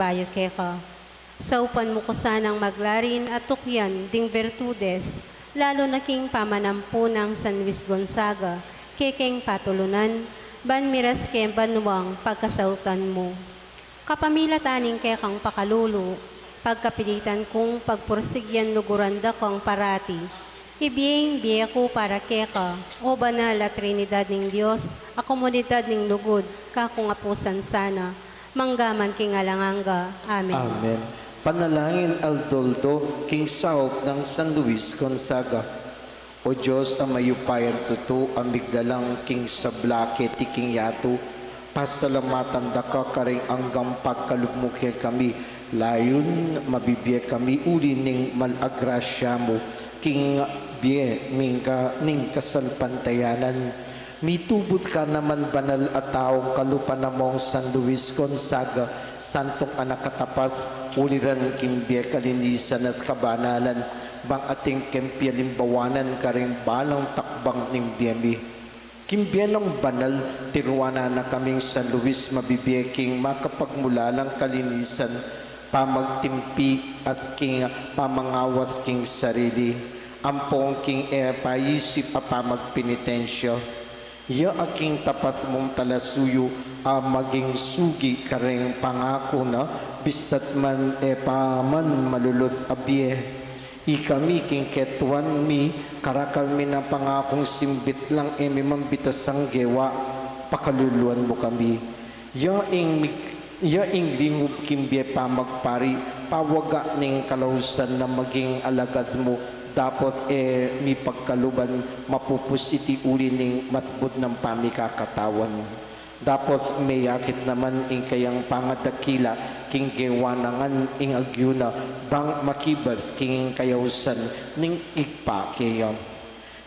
bayo keka. Sa upan mo ko sanang maglarin at tukyan ding bertudes, lalo na king pamanampu ng San Luis Gonzaga, kekeng patulunan, ban miras kem banuang pagkasautan mo. Kapamilataning kekang pakalulo, pagkapilitan kong pagpursigyan luguranda kong parati, ibiyeng biya ko para keka, o banal at Trinidad ng Diyos, a komunidad ng lugod, kakong apusan sana, manggaman king alanganga. Amen. Amen. Panalangin Aldoldo, King Saup ng San Luis Gonzaga. O Diyos, ang mayupayan tuto, amigdalang King Sablake, ti King Yato, pasalamatan da ka karing anggang pagkalugmukya kami, layon mabibiye kami uli ning malagrasya mo, King Biye, ning kasalpantayanan. Mitubot ka naman banal at taong kalupa namong San Luis Gonzaga, santong anak katapat, uliran kimbye kalinisan at kabanalan, bang ating kempya limbawanan karing balang takbang ning biyemi. Kimbye ng banal, tiruana na kaming San Luis mabibiyeking makapagmula ng kalinisan, pamagtimpi at king pamangawas king sarili, ampong king paisip a pamagpenitensya. Ya aking tapat mong talasuyo maging sugi karing pangako na bisat man paman malulot abye. Ikami king ketuan mi karakal mi na pangakong simbit lang mi mambitasang gewa pakaluluan mo kami. Ya ing lingub kimbye pamagpari pawaga ning kalausan na maging alagad mo. Dapat mi pagkaluban mapupusiti uli ning matbud ng pamikakatawan. Dapat may yakit naman ing kayang pangadakila king gewanangan ing agyuna bang makibas king kayausan ning ikpa kaya.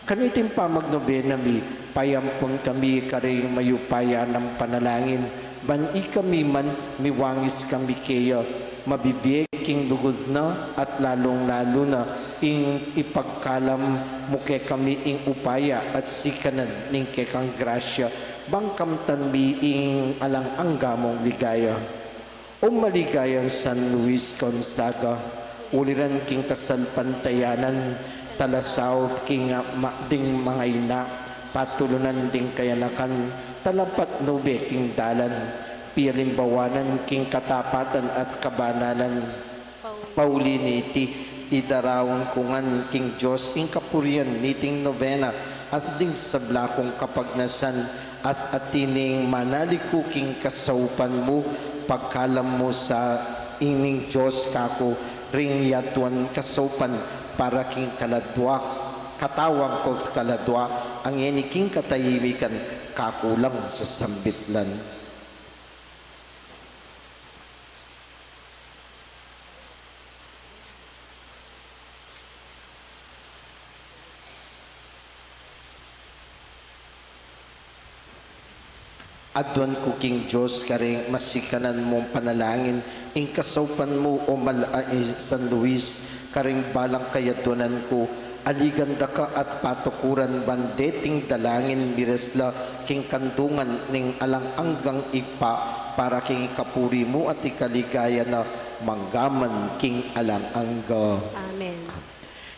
Kanitin pa magnobena mi payampon kami karing mayupaya ng panalangin ban ikami man miwangis kami kaya mabibiyek king lugod na at lalong lalo na ing ipagkalam mo kay kami ing upaya at sikanan ning kekang grasya bangkam tanbi ing alang angga mong ligaya. O maligayan San Luis Gonzaga, uliran king kasalpantayanan, talasaw king ding mga ina, patulunan ding kayanakan, talapat nube king dalan, pialimbawanan king katapatan at kabanalan, Pauliniti, idarawan kungan king Diyos ing kapurian niting novena at ding sablakong kapagnasan at atining manaliku king kasaupan mo pagkalam mo sa ining Diyos kako ring yatuan kasaupan para king kaladwa katawang ko kaladwa ang king katayimikan kakulang sa sambitlan. Adwan ko king Diyos karing masikanan mong panalangin ing kasaupan mo o San Luis karing balang kayadwanan ko aliganda ka at patukuran bandeting dalangin miresla king kandungan ning alang anggang ipa para king kapuri mo at ikaligaya na manggaman king alang angga. Amen.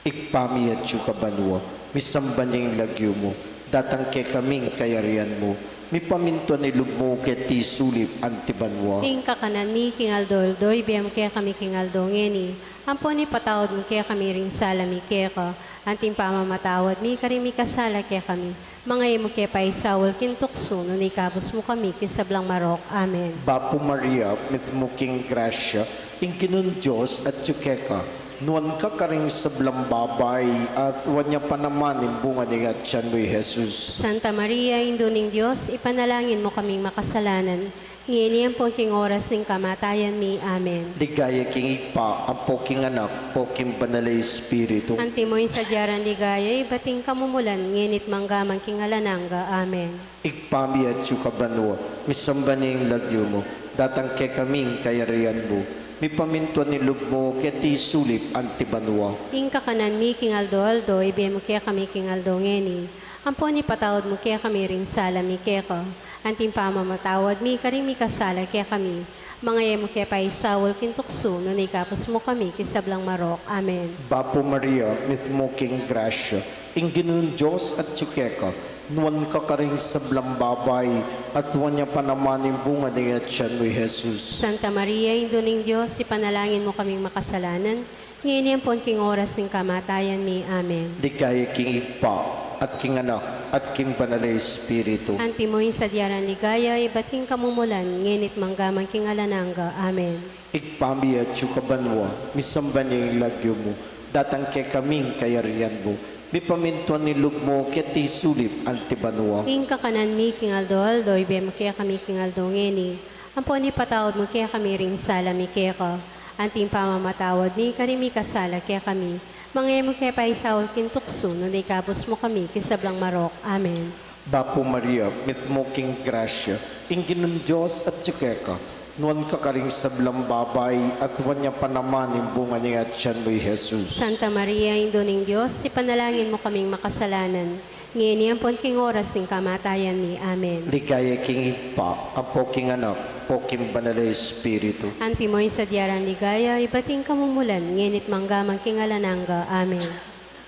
Ikpamiyat yu kabanwa misamban yung lagyo mo datang ke kaming kayarian mo mi paminto ni lubmo ket ti sulip antibanwa. King kakanan mi king aldoldoy, biyam kaya kami king aldongeni. Ampon ni patawad mo kaya kami ring sala mi kaya ka. Anting pamamatawad mi kari mi kasala kaya kami. Mga imo kaya pa isawal kintukso, no ni kabos mo kami kisablang marok. Amen. Bapo Maria, mit mo king grasya, ing kinun Diyos at yukeka. Nuan ka karing sablang babay at wanya pa naman yung bunga ni Gatyan mo Jesus. Santa Maria, Induning Diyos, ipanalangin mo kaming makasalanan. Nginiyan po king oras ng kamatayan ni. Amen. Ligaya king ipa, ang poking anak, poking banalay espiritu. Antimoy sa diyaran ligaya, ibating kamumulan, nginit manggamang king alananga. Amen. Ikpami at yukabanwa, misambaning lagyo mo, datang ke kaming kayarian mo. Mi pamintuan ni lubmo keti sulip antibanwa. Ing kakanan mi king aldo, ibiyam mo kaya kami king aldongeni. Ampon ni patawad mo kaya kami ring sala mi kaya ko. Anting pamamatawad mi karing mi kasala kaya kami. Mga emo kaya pa isawal kintukso, nunay kapos mo kami, kisablang marok. Amen. Bapo Maria, mismo king grasya, ingginun Diyos at tsukeka, nuwan ka karing sablang babay, at nuwan niya pa naman yung bunga niya at siya ni Jesus. Santa Maria, Induning Diyos, ipanalangin mo kaming makasalanan, ngayon yan po ang king oras ng kamatayan ni. Amen. Di kaya king ipa, at king anak, at king banal na Espiritu. Antimoy sa diaran ligaya, iba't king kamumulan, nginit manggamang king alananga. Amen. Ikpami at yukabanwa, misamban niya yung lagyo mo, datang kay kaming kayarian mo, may pamintuan ni lug mo, kaya ti sulip antibanwa. Ing kakanan mi king aldo, ibe mo kaya kami king aldo ngeni. Ampon ni patawad mo kaya kami ring sala mi kaya ka. Anting pamamatawad ni karimi kasala kaya kami. Mga mo kaya pa isawal kintukso, nunay kapos mo kami, kisablang marok. Amen. Bapo Maria, mismo king grasya, ingginun Diyos at tsukeka, nuwan ka karing sablang babay, at nuwan niya pa naman yung bunga niya at siya ni Jesus. Santa Maria, Induning Diyos, ipanalangin mo kaming makasalanan. Ngayon yan po ang king oras ng kamatayan ni. Amen. Ligaya king ipa, apo king anak, po king banal na Espiritu. Antimoy sa diaran ligaya, ibating kamumulan, nginit manggamang king alananga. Amen.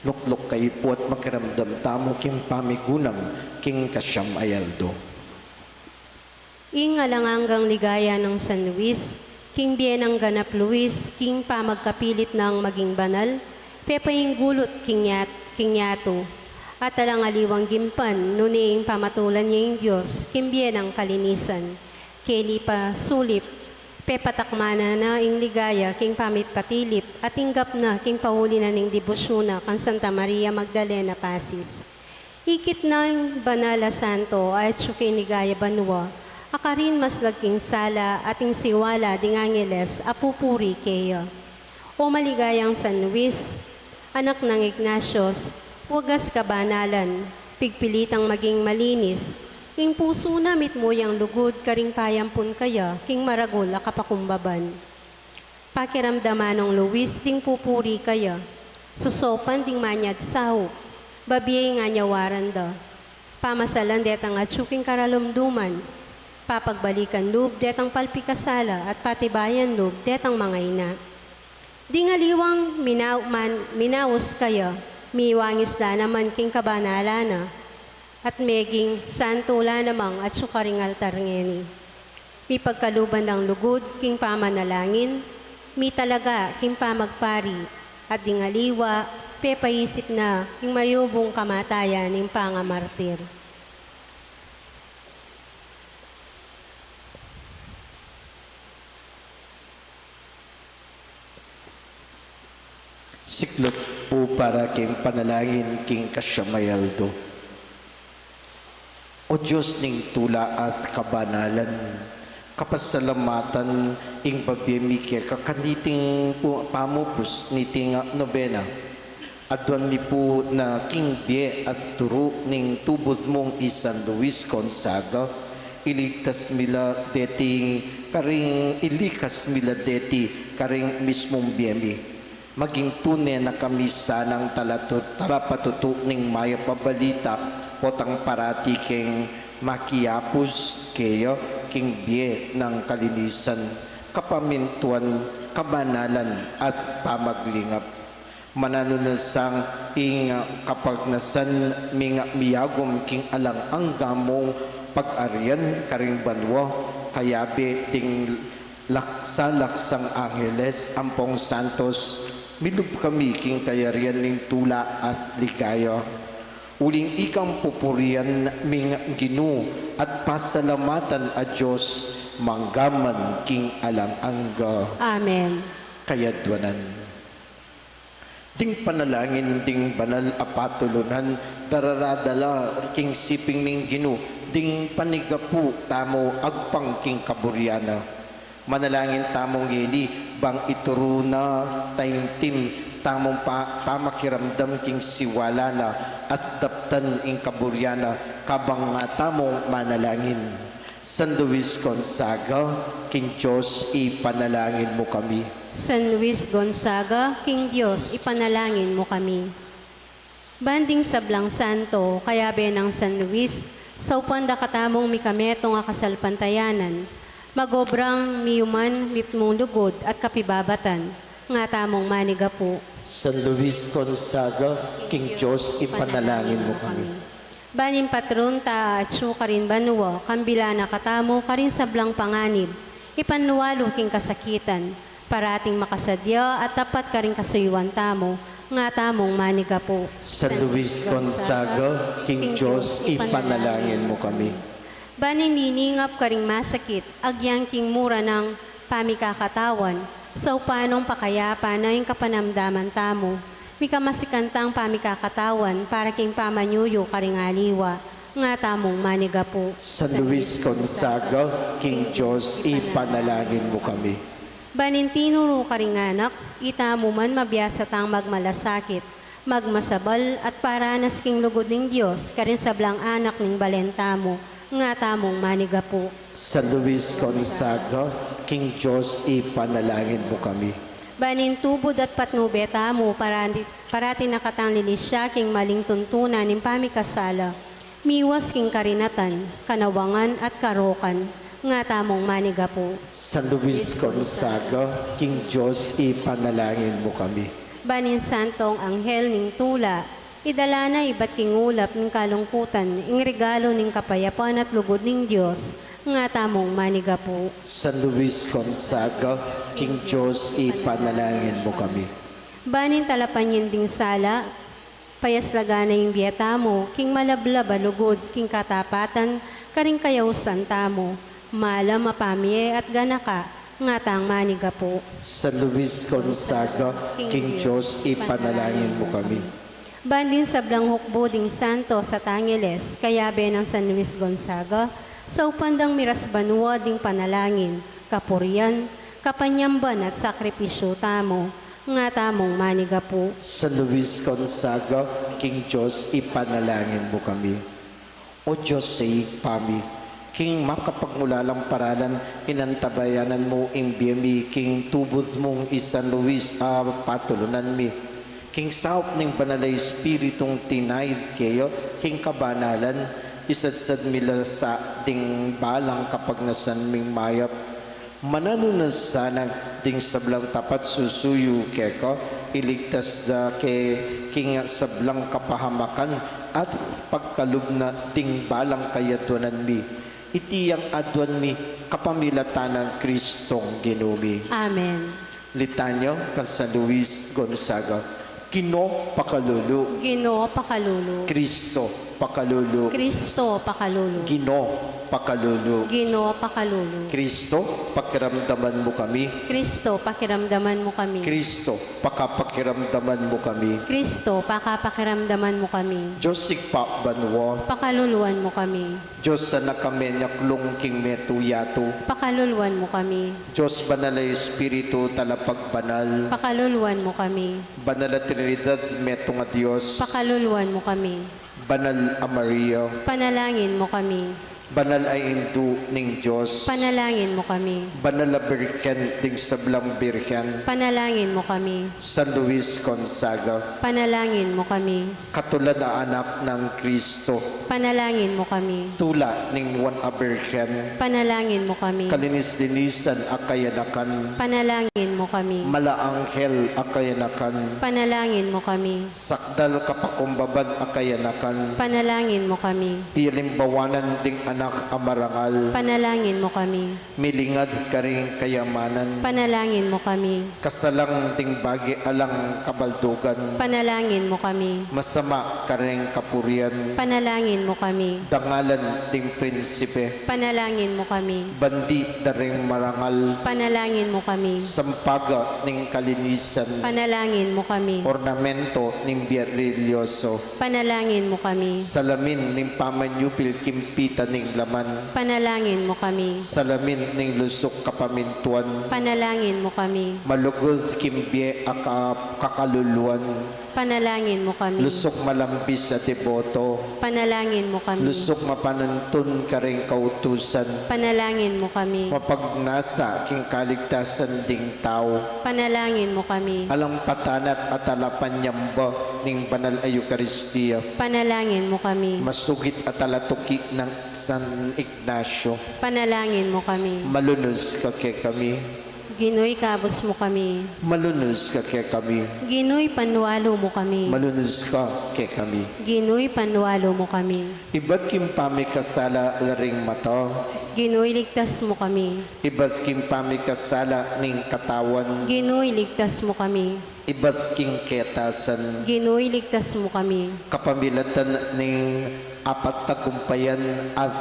Lukluk kayo po at makiramdam tamo king pamigunang, king kasyam ayaldo. Ing alangangang ligaya ng San Luis, king bienang ganap Luis, king pamagkapilit ng maging banal, pepaying gulot king yato, at alangaliwang gimpan, nuniing pamatulan niya yung Diyos, king bienang kalinisan, keli pa sulip, pepatakmana na ing ligaya, king pamit patilip, at inggap na king pauli na ning debusyona, kang Santa Maria Magdalena Pasis. Ikit na yung banala santo, at syukin ligaya banwa, akarin mas lagking sala, ating siwala, ding angeles, apupuri keya. O maligayang San Luis, anak ng Ignatius, wagas kabanalan, pigpilitang maging malinis, king puso namit mo yang lugod, karing payampun kaya, king maragol akapakumbaban. Pakiramdaman ng Luis, ding pupuri kaya, susopan ding manyad saho, babiyay nga nyawaran da. Pamasalan detang atsuking karalumduman, papagbalikan loob detang palpikasala, at patibayan loob detang mga ina. Dingaliwang minaus kaya, miwangis da naman king kabanalana, at meging santula namang at sukaring altar ngeni. Mi pagkaluban ng lugod, king pamanalangin, mi talaga king pamagpari, at dingaliwa, pepaisip na king mayubong kamatayan ning pangamartir. Siklot po para king panalangin king kasyamayaldo. O Diyos ning tula at kabanalan, kapasalamatan ing babiyemi kaya kakaniting po pamupus ni tinga nobena. Adwan mi po na king biye at turo ning tubod mong San Luis Gonzaga, iligtas mila deting karing ilikas mila deti karing mismong biyemi. Maging tunay na kami sanang tarapatuto ning maya pabalita, potang parati king makiyapus kayo king biye ng kalinisan, kapamintuan, kabanalan at pamaglingap. Mananunasang ing kapagnasan miyagom king alang ang gamong pag-arian karing banwa, kayabe ting laksa-laksang angeles, ampong santos, milub kami king kayarian ning tula at ligaya. Uling ikang pupurian ming Ginu at pasalamatan a Diyos, manggaman king alang angga. Amen. Kayadwanan. Ding panalangin ding banal apatulunan, dararadala king siping ming Ginu, ding panigapu tamo agpang king kaburiana. Manalangin tamong yeli, bang ituruna taimtim, tamong pamakiramdam king siwalana, at daptan ing kaburiana, kabang nga tamong manalangin. San Luis Gonzaga, king Diyos, ipanalangin mo kami. San Luis Gonzaga, king Diyos, ipanalangin mo kami. Banding sablang santo, kaya ng San Luis, sa upanda katamong mikametong akasalpantayanan, Magobrang miyuman mipmong lugod at kapibabatan, nga tamong maniga po. San Luis Gonzaga, King Diyos, ipanalangin mo kami. Banin patron ta at karin banwa, kambila na katamo karin sablang panganib, ipanuwalo king kasakitan, parating makasadya at tapat karing kasuyuan tamo, nga tamong maniga po. San Luis Gonzaga, King Diyos, ipanalangin mo kami. Banin niningap karing masakit, agyang king mura ng pamikakatawan, sa upanong pakayapa na yung kapanamdaman tamo, mika masikantang pamikakatawan para king pamanyuyo karing aliwa, nga tamong maniga po. San Luis Gonzaga, King Diyos, ipanalangin mo kami. Banin tinuro karing anak, itamo man mabiyasatang magmalasakit, magmasabal at paranas king lugod ng Diyos, karin sablang anak ning balentamo, nga tamong maniga po. San Luis Gonzaga, King Diyos, ipanalangin mo kami. Banin tubod at patnubeta mo parati nakatang lilisya king maling tuntunan ng pamikasala. Miwas king karinatan, kanawangan at karokan, nga tamong maniga po. San Luis Gonzaga, King Diyos, ipanalangin mo kami. Banin santong anghel ning tula, idala na iba't king ulap ng kalungkutan, ing regalo ning kapayapan at lugod ning Diyos, nga tamong maniga po. San Luis Gonzaga, King Diyos, ipanalangin mo kami. Banin talapan ding sala, payaslaga na yung biyata mo, king malablaba lugod, king katapatan, karing kayausan tamo, mala mapamye at ganaka, nga tang maniga po. San Luis Gonzaga, King Diyos, ipanalangin mo kami. Bandin sablang hukbo ding santo sa Tangeles, kayabe ng San Luis Gonzaga, sa upandang miras banwa ding panalangin, kapurian, kapanyamban at sakripisyo tamo, nga tamong maniga po. San Luis Gonzaga, King Diyos, ipanalangin mo kami. O Diyos sa pami, King makapagmulalang paralan, inantabayanan mo ing biyami, King tubod mong San Luis, patulunan mi. King saop ning banalay espiritong tinayd kayo, King kabanalan, isadsad mila sa ding balang kapag nasan ming mayap. Mananunas sana ding sablang tapat susuyo keko, iligtas da ke king sablang kapahamakan at pagkalugna ding balang kayatuanan mi. Itiyang adwan mi kapamilatan ng Kristong ginumi. Amen. Litanyo kan San Luis Gonzaga. Kino pakalulu. Ginoo pakalulu. Kristo pakalulu. Kristo pakalulu. Gino pakalulu. Ginoo pakalulu. Kristo, pakiramdaman mo kami. Kristo pakiramdaman mo kami. Kristo, pakapakiramdaman mo kami. Kristo pakapakiramdaman mo kami. Diyos sigpa banwa. Pakaluluan mo kami. Diyos sa nakamenyak lungking metuyato. Pakaluluan mo kami. Diyos banalay espiritu talapag banal. Pakaluluan mo kami. Banal at Trinidad meto nga Diyos. Pakaluluan mo kami. Banal a Maria. Panalangin mo kami. Banal ay indu ning Diyos. Panalangin mo kami. Banal a Birhen ding sablang Birhen. Panalangin mo kami. San Luis Gonzaga. Panalangin mo kami. Katulad na anak ng Kristo. Panalangin mo kami. Tula ning Juan a Birhen. Panalangin mo kami. Kalinis-linisan akayanakan. Panalangin mo kami. Malaanghel akayanakan. Panalangin mo kami. Sakdal kapakumbabad akayanakan. Panalangin mo kami. Pilimbawanan ding anak amarangal. Panalangin mo kami. Milingad karing kayamanan. Panalangin mo kami. Kasalang ding bagi alang kabaldugan. Panalangin mo kami. Masama karing kapurian. Panalangin mo kami. Dangalan ding prinsipe. Panalangin mo kami. Bandi daring marangal. Panalangin mo kami. Sampaga ning kalinisan. Panalangin mo kami. Ornamento ning biyadrilyoso. Panalangin mo kami. Salamin ning pamanyupil kimpita ning laman. Panalangin mo kami. Salamin ning lusok kapamintuan. Panalangin mo kami. Malugod kimbye kakaluluan. Panalangin mo kami. Lusok malambis sa deboto, Panalangin mo kami. lusok mapanuntun ka rin kautusan, Panalangin mo kami. mapagnasa king kaligtasan ding tao, Panalangin mo kami. alang patanat at alapanyamba ning banal ay Eucharistia, Panalangin mo kami. masugit at alatuki ng San Ignacio, Panalangin mo kami. malunos ka kay kami, Ginoy kabos mo kami. malunos ka kay kami, Ginoy panwalo mo kami. malunos ka kay kami. Ginoy panwalo mo kami. Iba't kim pamikasala laring mata, Ginoy ligtas mo kami. iba't kim pamikasala ning katawan, Ginoy ligtas mo kami. iba't king ketasan, Ginoy ligtas mo kami. kapamilatan ning apat tagumpayan at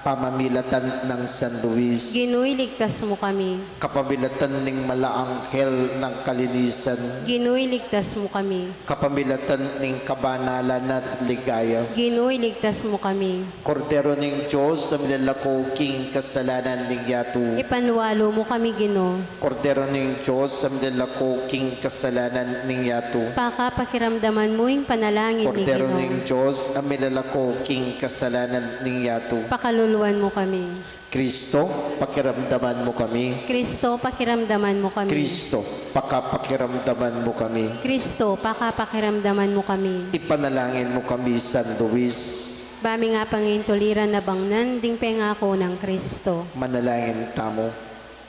pamamilatan ng San Luis, Ginoy ligtas mo kami. kapamilatan ning malaanghel ng kalinisan, Ginoy ligtas mo kami. kapamilatan ning kabanalan at ligaya, Ginoy ligtas mo kami. kordero ning Diyos sa milalako king kasalanan ning yato, Ipanwalo mo kami, Gino. kordero ning Diyos sa milalako king kasalanan ning yato, Pakiramdaman mo yung panalangin ni kordero Gino. ning Diyos ang milalako king kasalanan ning yato. Pakaluluwan mo kami. Kristo, pakiramdaman mo kami. Kristo, pakiramdaman mo kami. Kristo, pakapakiramdaman mo kami. Kristo, pakiramdaman mo kami. Ipanalangin mo kami, San Luis. Bami nga pangintuliran na bangnan, ding pengako ng Kristo. Manalangin tamo.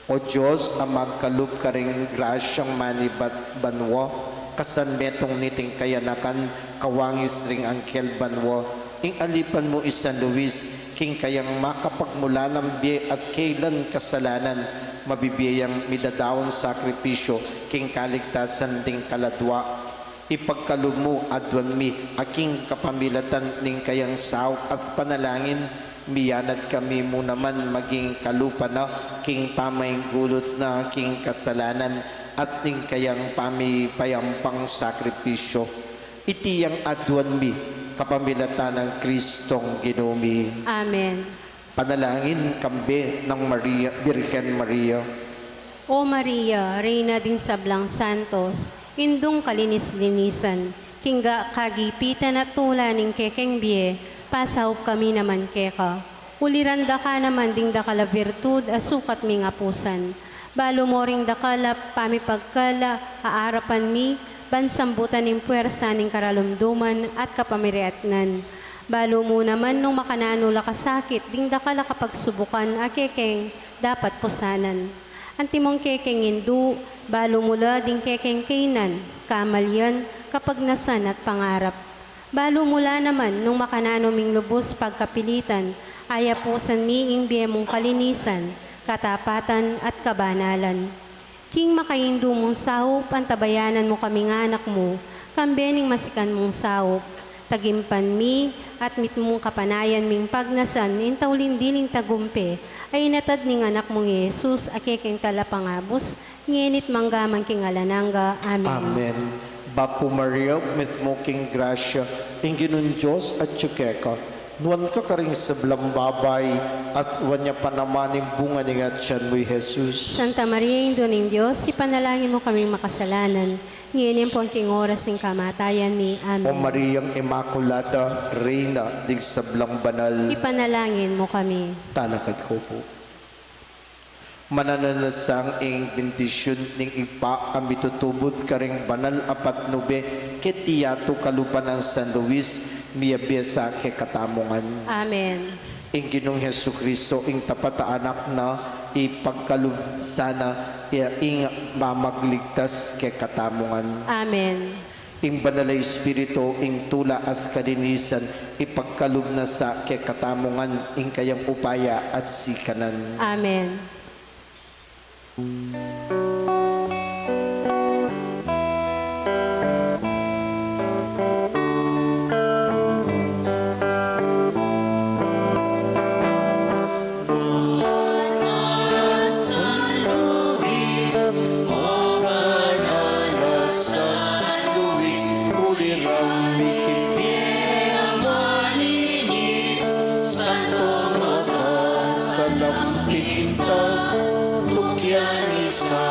O Diyos, ang magkalub ka ring grasyang manibat banwa, kasanmetong niting kayanakan, kawangis ring angkel banwa, ing alipan mo San Luis, king kayang makapagmula ng biye at kailan kasalanan, mabibiyayang midadawang sakripisyo, king kaligtasan ding kaladwa. Ipagkalub mo adwan mi, aking kapamilatan ning kayang sao at panalangin, miyanad kami mo naman maging kalupa na, king pamayng gulot na king kasalanan, at ning kayang payampang sakripisyo. Itiyang adwan mi, kapamilatan ng Kristong Ginumi. Amen. Panalangin kambe ng Maria, Birhen Maria. O Maria, Reyna din sablang santos, indong kalinis-linisan, kingga kagipitan at tula ning kekeng biye, pasahop kami naman keka. Uliranda ka naman ding dakala virtud, asukat mi nga pusan. Balo mo ring dakala, pamipagkala, haarapan mi, bansambutan ng puwersa ng karalumduman at kapamiriatnan. Balo mo naman nung makananula kasakit, ding dakala kapag subukan, akekeng dapat pusanan. Antimong kekeng indu, balo mula ding kekeng kainan, kamalyan, kapag nasan at pangarap. Balo mula naman nung makananuming lubos pagkapilitan, ayapusan miing biyemong kalinisan, katapatan at kabanalan. King makaindu mong sahop, antabayanan mo kami nga anak mo, kambening masikan mong sahop, tagimpan mi, at mit mong kapanayan ming pagnasan, intaulindiling tagumpe, ay natad ning anak mong Yesus, akekeng talapangabos, nginit manggaman king alananga. Amen. Amen. Bapo Maria, mismo king grasya, inginun Diyos at tsukeka, nuwan ka karing sablang babay, at wanya panamaning bunga ni nga tiyan mo'y Jesus. Santa Maria, Indo ng Diyos, ipanalangin mo kaming makasalanan, ngayon po ang king oras ng kamatayan ni. O Amen. Mariang Immaculata, Reina, dig sablang banal, Ipanalangin mo kami. talakad ko po. Mananasang ing bendisyon ning ipa ang mitutubot karing banal apat nube ketiyato kalupan ng San Luis miyabiyasa ke katamongan. Amen. Ing Ginong Hesu Kristo ing tapat a anak na ipagkalub sana ing mamagligtas ke katamongan. Amen. Ing banal na Espiritu ing tula at kalinisan ipagkalub na sa ke katamongan ing kayang upaya at sikanan. Amen. Sa lampintas, tukyan isa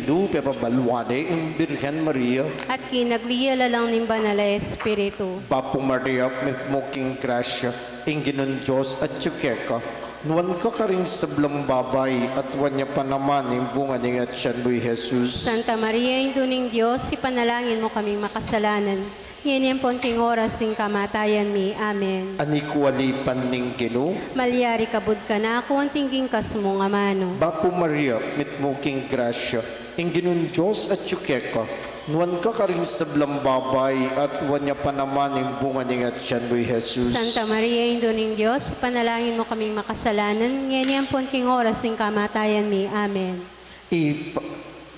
Ginu, Pepabalwane, Birhen Maria, at kinagliyala lang ng banal na Espiritu. Bapo Maria, mismo King Gracia, Inginon Diyos at Chukeka, nuwan ka karing sablang babay at wanya pa naman yung bunga ng at siyan mo'y Jesus. Santa Maria, Ino ng Diyos, ipanalangin mo kaming makasalanan. Ngayon po king oras ng kamatayan mi. Amen. Anikwalipan ning Ginu, Malyari kabud ka na ako ang tingging kasmo nga mano. Bapo Maria, mismo King Gracia, Inginon Diyos at Chukeka, nuwan ka karing sablang babay at wanya pa naman yung bunga ng at siyan mo'y Jesus. Santa Maria, Ino ng Diyos, ipanalangin mo kaming makasalanan. Ngayon po king oras ng kamatayan mi. Amen.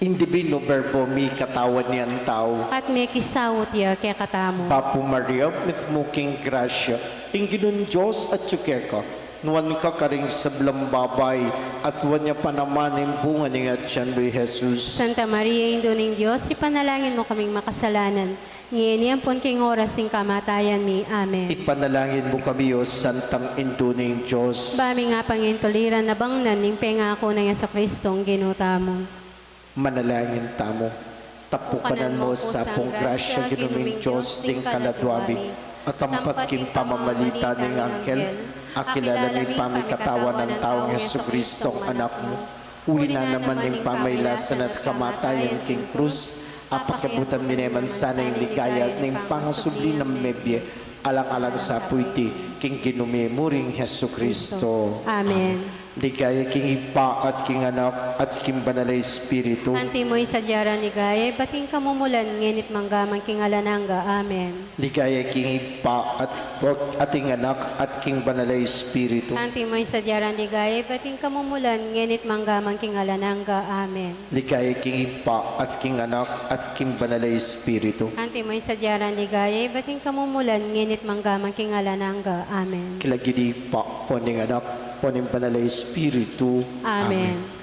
Indibino verbo mi katawan niyan tao. At may kisawot ya kaya katamo. Papo Maria, mismo King Gracia, Inginon Diyos at Chukeka, nuwan ka karing sablang babay at wanya pa naman yung bunga ng at siyan mo'y Jesus. Santa Maria, Ino ng Diyos, ipanalangin mo kaming makasalanan. Ngayon po king oras ng kamatayan mi. Amen. Ipanalangin mo kami o Santang Indo ng Diyos. Bami nga pangintuliran na bangnan ning pengako ng Yeso-Kristong ginuta mo. Manalangin tamo. Tapukanan mo sa pong grasya ginuming Diyos ding kaladwabi at ampat kim pamamalita ng angkel akilala ni pamikatawan ng taong Yesu Kristong anak mo. Uli na naman ng pamaylasan at kamatayan king krus apakabutan mineman sana yung ligaya ng pangasubli ng mebye alang-alang sa puiti king ginumimuring Yesu Kristo. Amen. Ligaya king Ipa at king Anak at king Banalay Espiritu. Anti mo'y sadyara ni Gaya, bating kamumulan, ngenit manggamang king alananga. Amen. Ligaya king Ipa at king Anak at king Banalay Espiritu. Anti mo'y sadyara ni Gaya, bating kamumulan, ngenit manggamang king alananga. Amen. Ligaya king Ipa at king Anak at king Banalay Espiritu. Anti mo'y sadyara ni Gaya, bating kamumulan, ngenit manggamang king alananga. Amen. Kilagidi pa po ning Anak po ning Banalay Espiritu. Amen.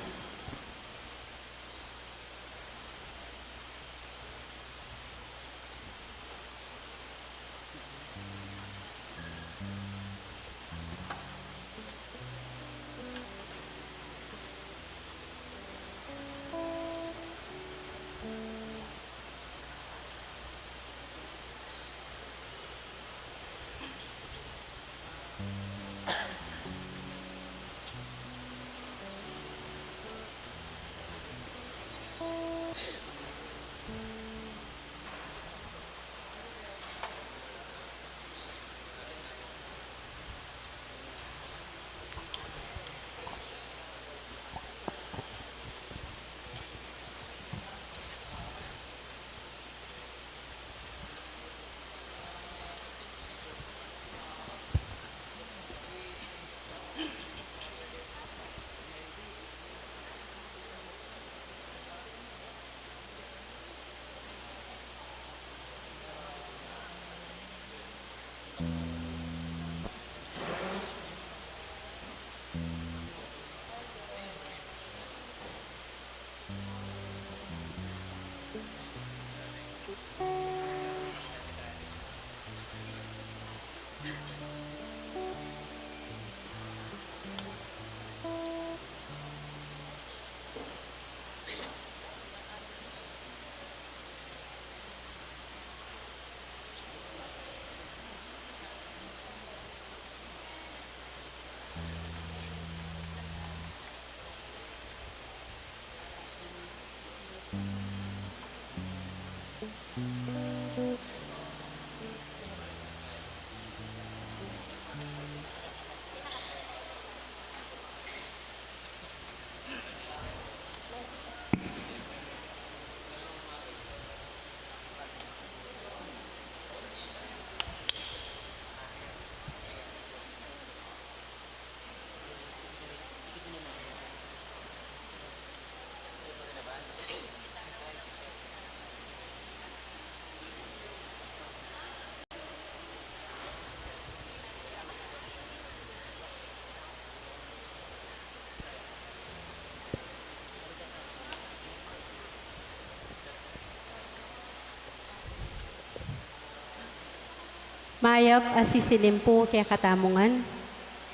Mayap asisilimpo kaya katamungan.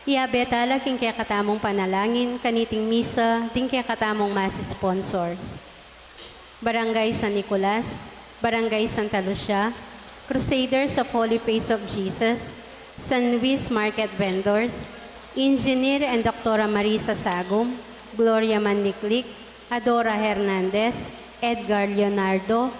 Iabetala king kaya katamong panalangin, kaniting misa, ting kaya katamong mas sponsors. Barangay San Nicolas, Barangay Santa Lucia, Crusaders of Holy Face of Jesus, San Luis Market Vendors, Engineer and Dr. Marisa Sagum, Gloria Manliklik, Adora Hernandez, Edgar Leonardo,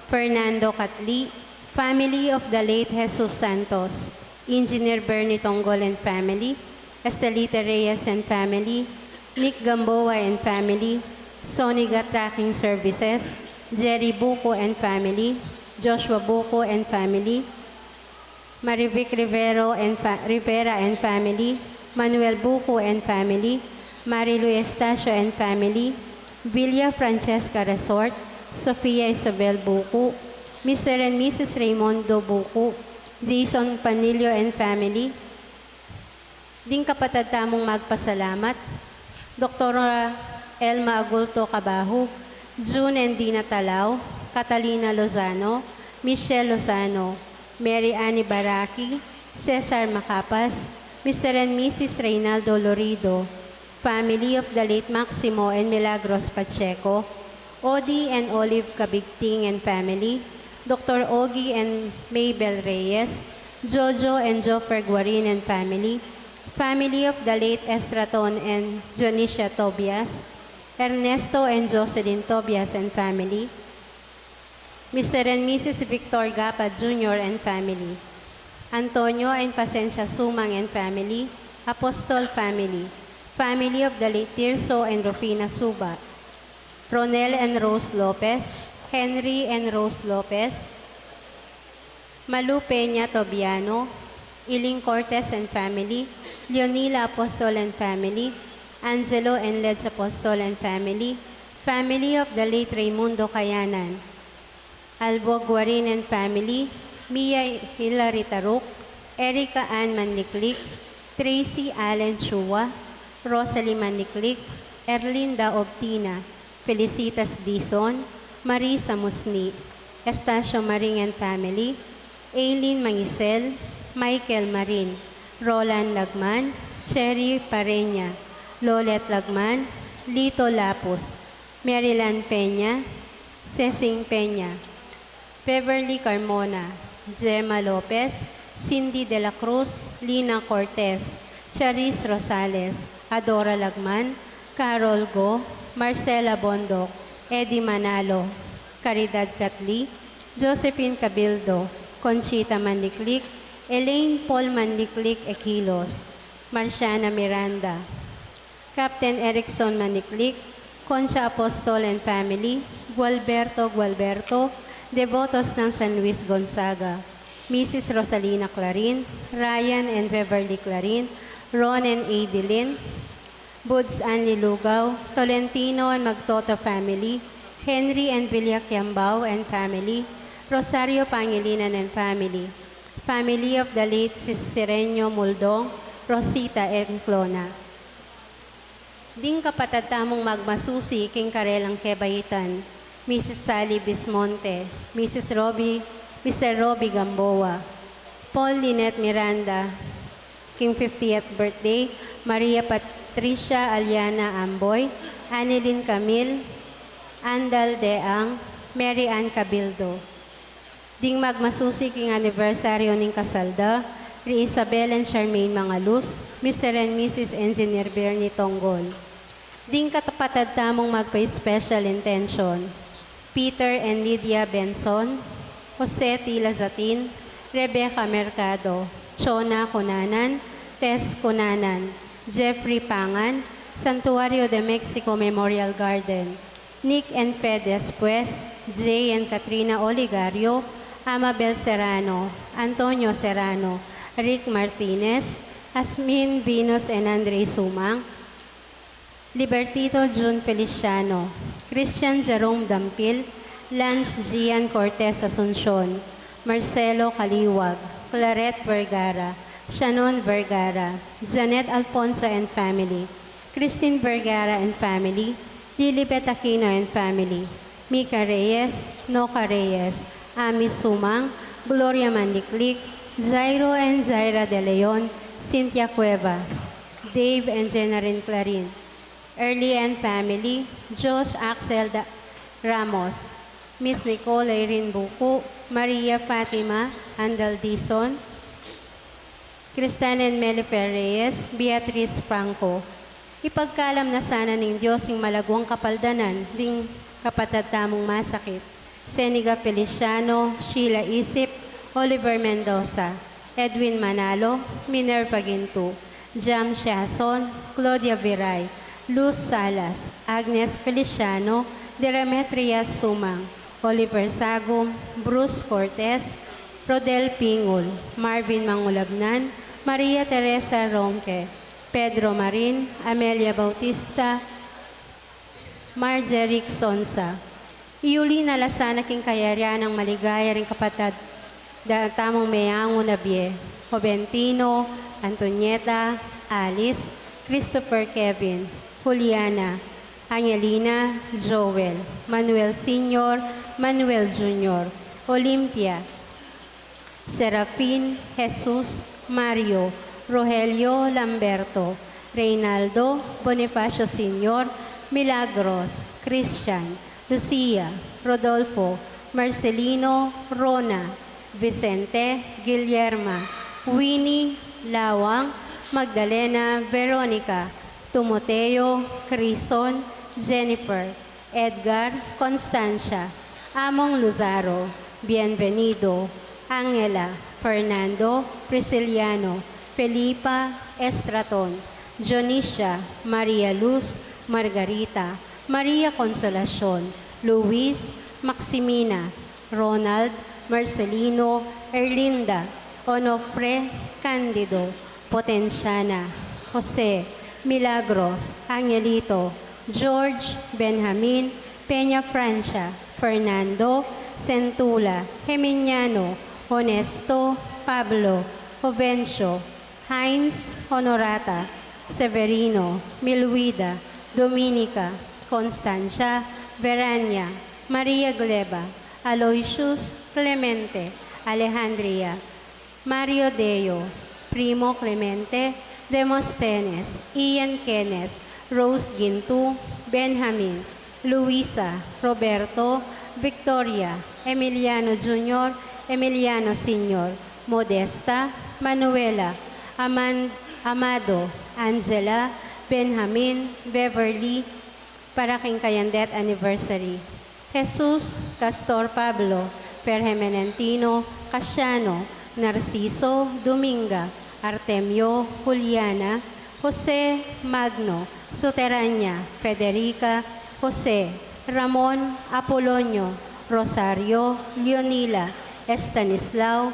Fernando Catli, family of the late Jesus Santos, Engineer Bernie Tonggol and family, Estelita Reyes and family, Nick Gamboa and family, Soniga Tracking Services, Jerry Buko and family, Joshua Buko and family, Marivic Rivera and family, Manuel Buko and family, Marilu Estacio and family, Villa Francesca Resort, Sofia Isabel Buko, Mr. and Mrs. Raimundo Buko, Jason Panilio and family, ding kapatid tamong magpasalamat, Dr. Elma Agulto Cabajo, June and Dina Talao, Catalina Lozano, Michelle Lozano, Mary Annie Baraki, Cesar Macapas, Mr. and Mrs. Reynaldo Lorido, family of the late Maximo and Milagros Pacheco, Odi and Olive Cabigting and family, Dr. Ogie and Maybel Reyes, Jojo and Joffer Guarin and family, family of the late Estraton and Jonicia Tobias, Ernesto and Jocelyn Tobias and family, Mr. and Mrs. Victor Gapa Jr. and family, Antonio and Pasencia Sumang and family, Apostol family, family of the late Tirso and Rufina Suba, Ronel and Rose Lopez, Henry and Rose Lopez, Malu Peña Tobiano, Iling Cortez and family, Leonila Apostol and family, Angelo and Leds Apostol and family, family of the late Raimundo Cayanan, Albo Guarin and family, Mia Hilary Taruk, Erica Ann Manliklik, Tracy Allen Chua, Rosalie Manliklik, Erlinda Obtina, Felicitas Dizon, Marisa Musni, Estacio Maring and family, Aileen Mangisel, Michael Marin, Roland Lagman, Cherry Pareña, Lolet Lagman, Lito Lapus, Maryland Peña, Cesing Peña, Beverly Carmona, Gemma Lopez, Cindy De La Cruz, Lina Cortez, Charis Rosales, Adora Lagman, Carol Go, Marcela Bondok, Eddie Manalo, Caridad Catli, Josephine Cabildo, Conchita Manliklik, Elaine Paul Manliklik Equilos, Marciana Miranda, Captain Erickson Manliklik, Concha Apostol and family, Gualberto, devotos ng San Luis Gonzaga, Mrs. Rosalina Clarin, Ryan and Beverly Clarin, Ron and Adeline, Buds Anli Lugaw, Tolentino and Magtoto family, Henry and Villaquiambao and family, Rosario Pangilinan and family, family of the late Sisereño Muldong, Rosita and Clona. Ding kapatid tamong magmasusi king karelang kebayitan, Mrs. Sally Bismonte, Mr. Robbie Gamboa, Paul Lynette Miranda, king 50th birthday, Maria Patricia Aliana Amboy, Annelyn Camille, Andal Deang, Mary Ann Cabildo. Ding magmasusi king anibersaryo ning kasalda, Ri Isabel and Charmaine Mangaluz, Mr. and Mrs. Engineer Bernie Tonggol. Ding katapatad tamong magpa-special intention, Peter and Lydia Benson, Jose Tila Zatin, Rebecca Mercado, Chona Cunanan, Tess Cunanan, Jeffrey Pangan, Santuario de Mexico Memorial Garden, Nick and Fed Despues, Jay and Katrina Oligario, Amabel Serrano, Antonio Serrano, Rick Martinez, Asmin Venus and Andre Sumang, Libertito June Feliciano, Christian Jerome Dampil, Lance Gian Cortez Asuncion, Marcelo Caliwag, Claret Vergara, Shannon Vergara, Janet Alfonso and family, Christine Vergara and family, Lilibet Aquino and family, Mika Reyes, Noka Reyes, Ami Sumang, Gloria Manliklik, Zairo and Zaira De Leon, Cynthia Cueva, Dave and Jenarin Clarin, Early and family, Josh Axel Ramos, Miss Nicole Irene Buku, Maria Fatima Andal Dizon, Cristianen Melifer Reyes, Beatrice Franco. Ipagkalam na sana ng Diyos yung malagwang kapaldanan, ding kapatatamong masakit. Seniga Feliciano, Sheila Isip, Oliver Mendoza, Edwin Manalo, Minerva Ginto, Jam Siason, Claudia Viray, Luz Salas, Agnes Feliciano, Demetria Sumang, Oliver Sagum, Bruce Cortez, Rodel Pingol, Marvin Mangulabnan, Maria Teresa Ronque, Pedro Marin, Amelia Bautista, Marjeric Sonsa. Iuli na lasana king kayaryan ng maligaya ring kapatid tamong mayango na biye, Joventino, Antonieta, Alice, Christopher Kevin, Juliana, Angelina, Joel, Manuel Sr., Manuel Jr., Olympia, Serafin, Jesus, Mario, Rogelio Lamberto, Reynaldo, Bonifacio Sr., Milagros, Christian, Lucia, Rodolfo, Marcelino, Rona, Vicente, Guillerma, Winnie, Lawang, Magdalena, Veronica, Timoteo, Crison, Jennifer, Edgar, Constancia, Among Luzaro, Bienvenido, Angela, Fernando, Prisciliano, Felipa, Estraton, Jonisha, Maria Luz, Margarita, Maria Consolacion, Luis, Maximina, Ronald, Marcelino, Erlinda, Onofre, Candido, Potenciana, Jose, Milagros, Angelito, George, Benjamin, Peña Francia, Fernando, Centula, Geminiano, Honesto, Pablo, Jovencio, Heinz, Honorata, Severino, Milwida, Dominica, Constancia, Verania, Maria Gleba, Aloysius, Clemente, Alejandria, Mario Deo, Primo Clemente, Demosthenes, Ian Kenneth, Rose Gintu, Benjamin, Luisa, Roberto, Victoria, Emiliano Jr., Emiliano Sr., Modesta, Manuela, Amado, Angela, Benjamin, Beverly, para king Kayandet Anniversary. Jesus, Castor Pablo, Perhemenentino, Casiano, Narciso, Dominga, Artemio, Juliana, Jose, Magno, Soteranya, Federica, Jose, Ramon, Apolonio, Rosario, Leonila, Estanislao,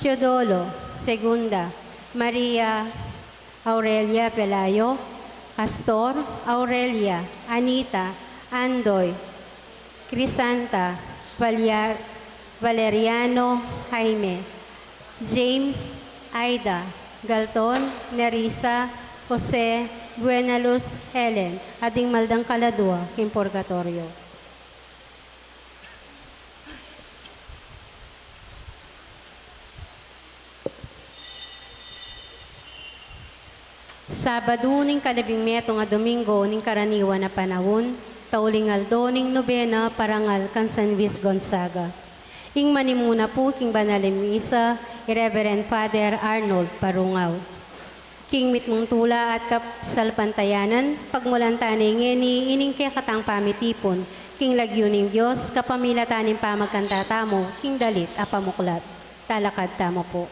Teodolo, Segunda, Maria Aurelia Pelayo, Castor, Aurelia, Anita, Andoy, Crisanta, Valeriano, Jaime, James, Aida, Galton, Nerissa, Jose, Buenaluz, Helen, ading maldang kaladua, king purgatorio. Sabado ning kalabing meto nga Domingo ning karaniwan na panahon, taulingaldo ning nobena parangal kan San Luis Gonzaga. Ing manimuna po king banalimisa, Reverend Father Arnold Parungaw. King mitmong tula at kapsalpantayanan, pagmulantaning ni ining kaya katang pamitipon, king lagyo ning Diyos, kapamilataning pamagkantatamo, king dalit apamuklat. Talakad tamo po.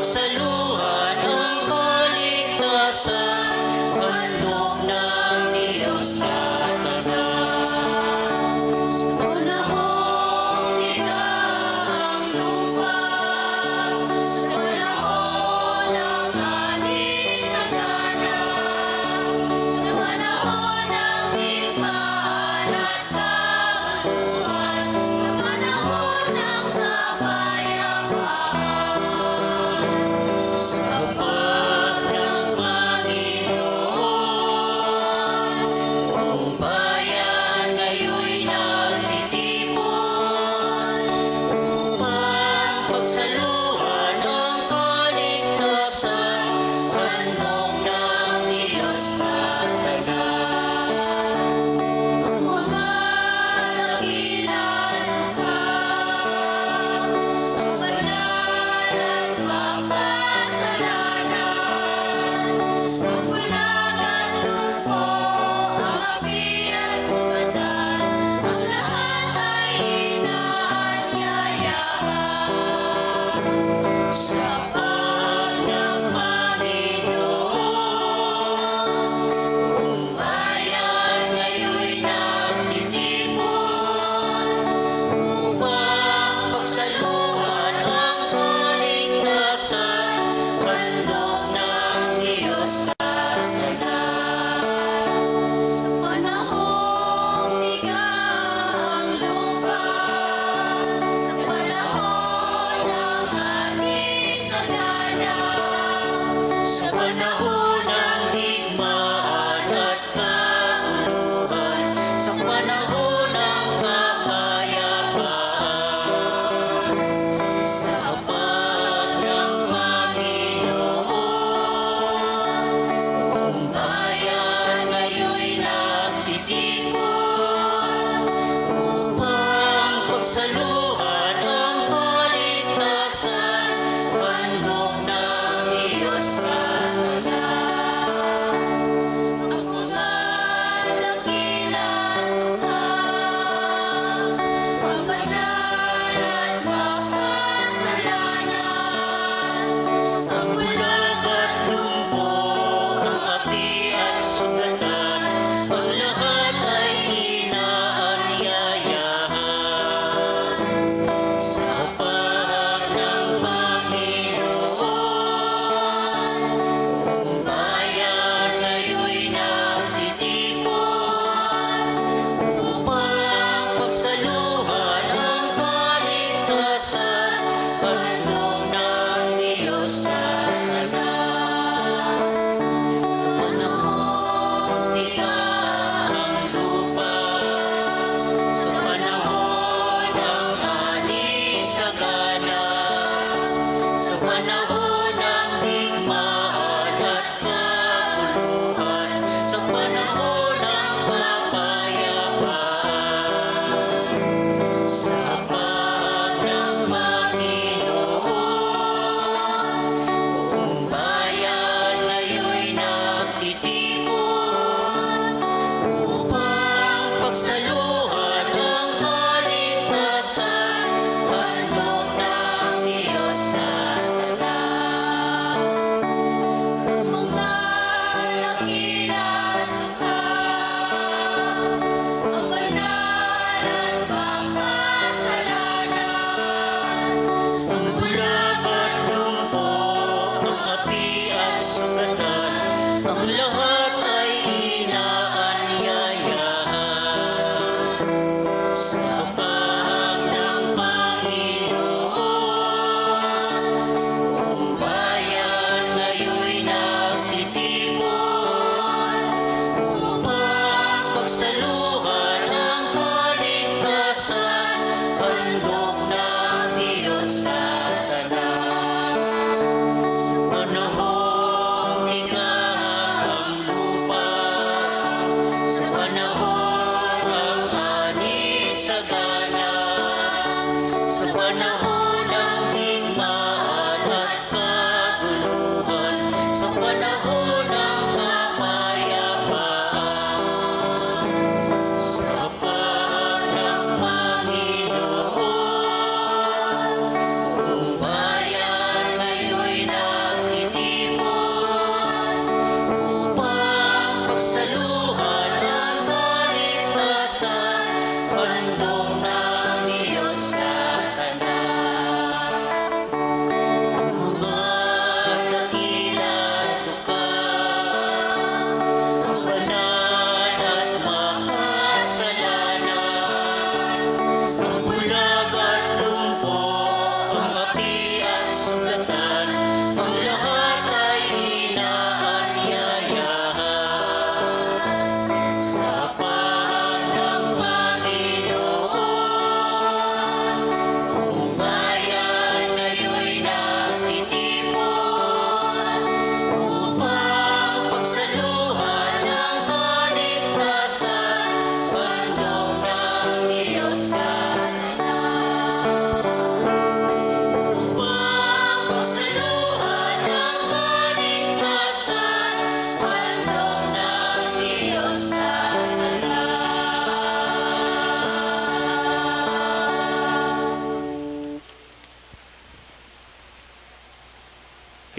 Pagsaluhan ang kaligtasan,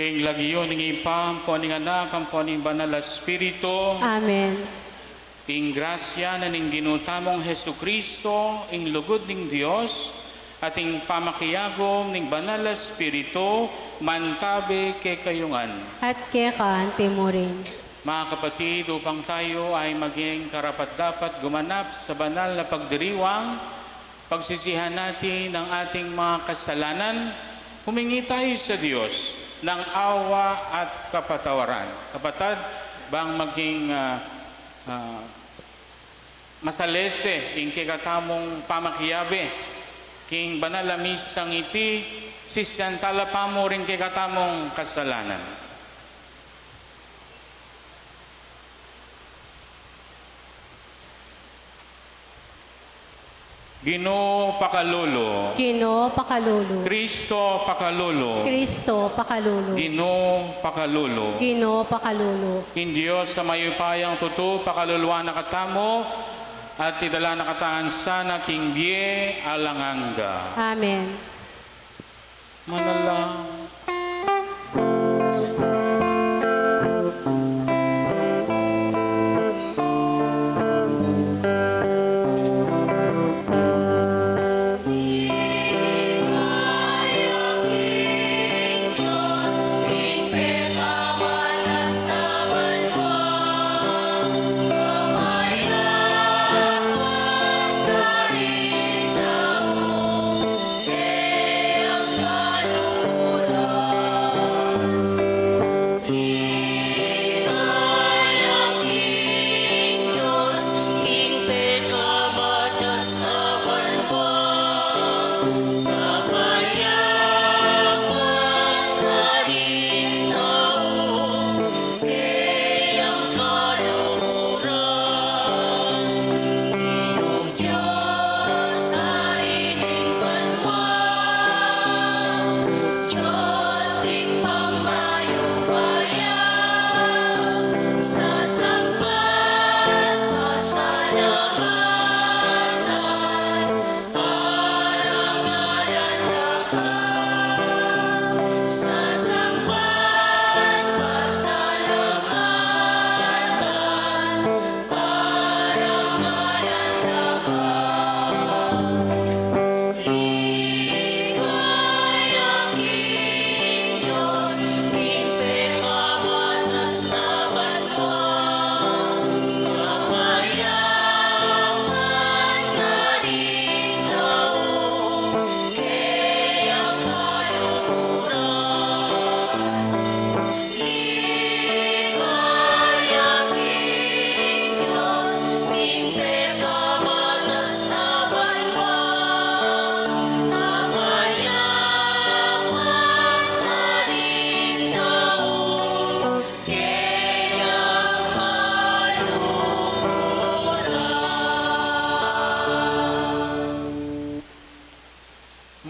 King lagyo ning ipam po ning anak ang po ning banal na espiritu. Amen. Ing grasya na ning ginutamong Hesu Kristo, ing lugod ning Dios, at ing pamakiyagom ning banal na espiritu, mantabe kay kayungan. At kekaante mo rin. Mga kapatid, upang tayo ay maging karapat-dapat gumanap sa banal na pagdiriwang, pagsisihan natin ang ating mga kasalanan, humingi tayo sa Diyos ng awa at kapatawaran. Kapatid, bang maging masalese ing kikatamong pamakiyabe, king banal na misang iti, sisyantala pa mo rin kikatamong kasalanan. Ginoo pakalolo. Ginoo pakalulu. Kristo pakalolo. Kristo pakalulu. Ginoo pakalolo. Ginoo pakalulu. In Diyos sa mayupayang tuto pakaluluwa na katamo at idala na kataan sana king bie alanganga. Amen. Manalang.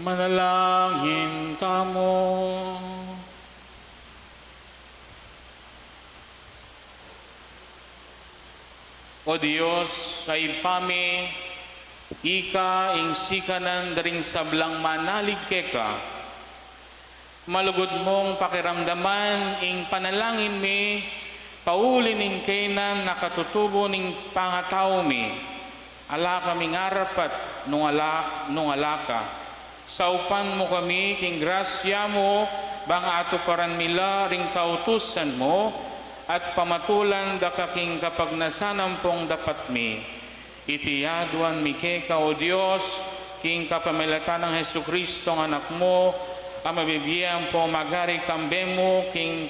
Manalangin tamo. O Diyos, sa ipami, ika ing sikanan daring sablang manalig keka, malugod mong pakiramdaman ing panalangin mi, paulin ing kainan nakatutubo ning pangataw mi, ala kaming arapat nung alaka. Saupan mo kami, king grasya mo, bang ato paran mila ring kautusan mo, at pamatulan da kaking kapagnasanam dapat mi. Itiyaduan mi keka o Diyos, king kapamilatan ng Hesu Kristo ng anak mo, ang mabibiyang po magari kambe mo, king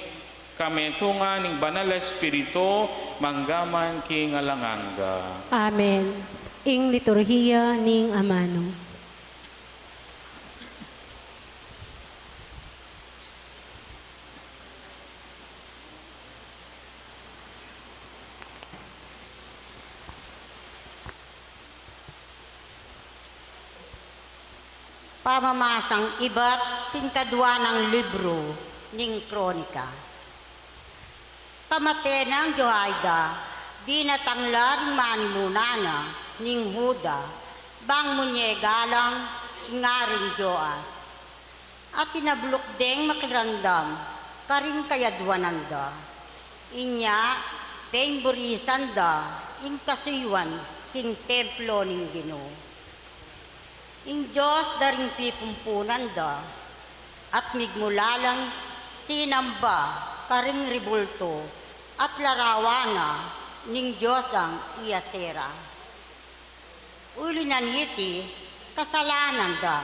kametungan ng banal na espiritu, manggaman king alanganga. Amen. Ing liturhiya ning amano. Pamamasang iba't tingkadwa ng libro ning kronika. Pamatenang Johaida, di natanglaring manimunana ning Huda, bang munyegalang ngaring Joas. At tinablok deng makirandam, karing kayadwananda. Inya, pemburisanda, ing kasuywan, king templo ning Ginoo. Ing Diyos daring pipumpunanda, at migmulalang sinamba, karing ribulto, at larawana, ning Diyos ang iyasera. Uli naniti, kasalananda,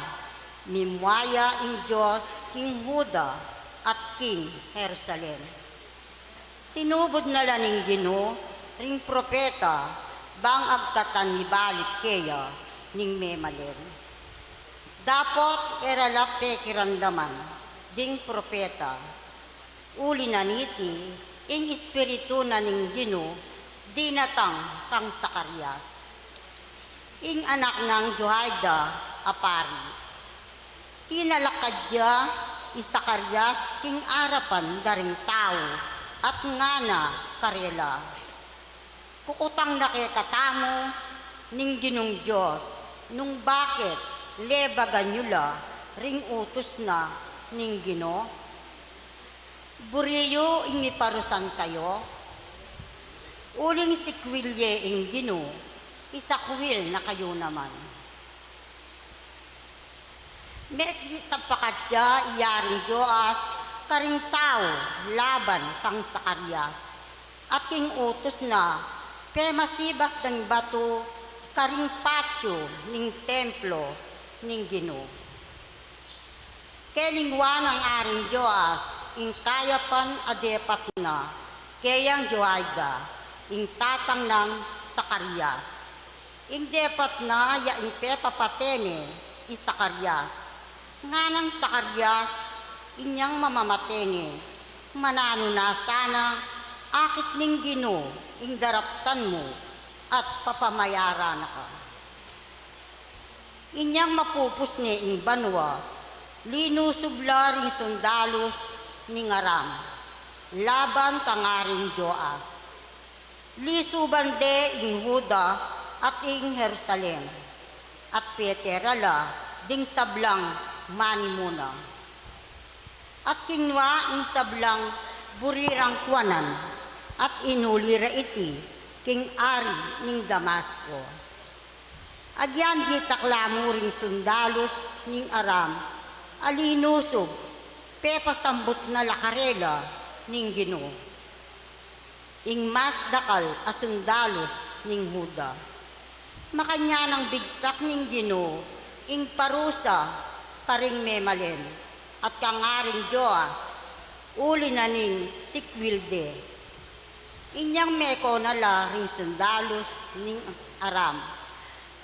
mimwaya ing Diyos, king Huda, at king Jerusalem. Tinubod na lang ning Ginoo, ring propeta, bang agkatan ni balik keya, ning memalen. Dapot eralap pekirandaman, ding propeta. Uli naniti, ing espiritu na ning Ginoo, dinatang kang Sakarias. Ing anak ng Johaida, apari. Tinalakad niya, Sakarias, king arapan daring tao, at ngana karela. Kukutang nakikatamo, ning Ginong Diyos, nung bakit lebagan nila, ring utos na, ning Ginoo. Buriyo ing miparusan kayo, uling sikwilye ing Ginoo, isakwil na kayo naman. Mekit sa pakatya, iyaring Diyos, karing tao, laban kang Sakarias. At king utos na, pemasibas ng bato, karing patyo, ning templo, ning Ginoo. Kelingwan ang aring Diyos, ing kayapan adepat na, kayang Johaida, ing tatang ng Sakarias. Ing depat na ya ing pepapatene i Sakarias. Nga ng Sakarias, inyang mamamatene, manano na sana, akit ning Ginoo, ing daraptan mo, at papamayara na ka. Inyang mapupus ni ing banwa, linusubla ring sundalos ning Aram, laban kangaring Joas. Lisubande ing Huda, at ing Jerusalem, at Peterala, ding sablang manimuna. At kinwa ing sablang burirang kuwanan, at inulira iti, king ari ning Damasco. Adyan di taklamo ring sundalos ning Aram, alinusog, pepasambot na lakarela ning Ginoo. Ing mas dakal a sundalos ning Huda. Makanya ng bigsak ning Ginoo, ing parusa, karing memalen, at kangaring Joas, uli na ning sikwilde. Inyang meko na la ring sundalos ning Aram,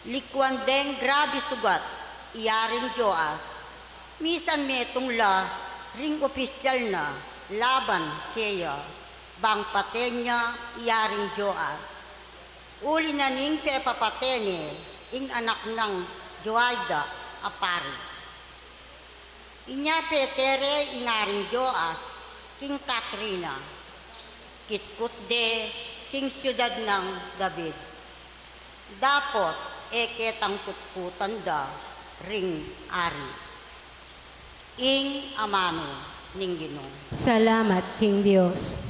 likwan deng grabe sugat, iyaring Joas, misan metong la ring opisyal na, laban keya, bang patenya, iyaring Joas. Uli na ning pepapatene, ing anak ng Johaida, apari. Inya petere inaring Joas, king Katrina, kitkut de, king siyudad ng David. Dapot, eketang kutkutan da, ring ari. Ing amano ning Ginoo. Salamat, King Diyos.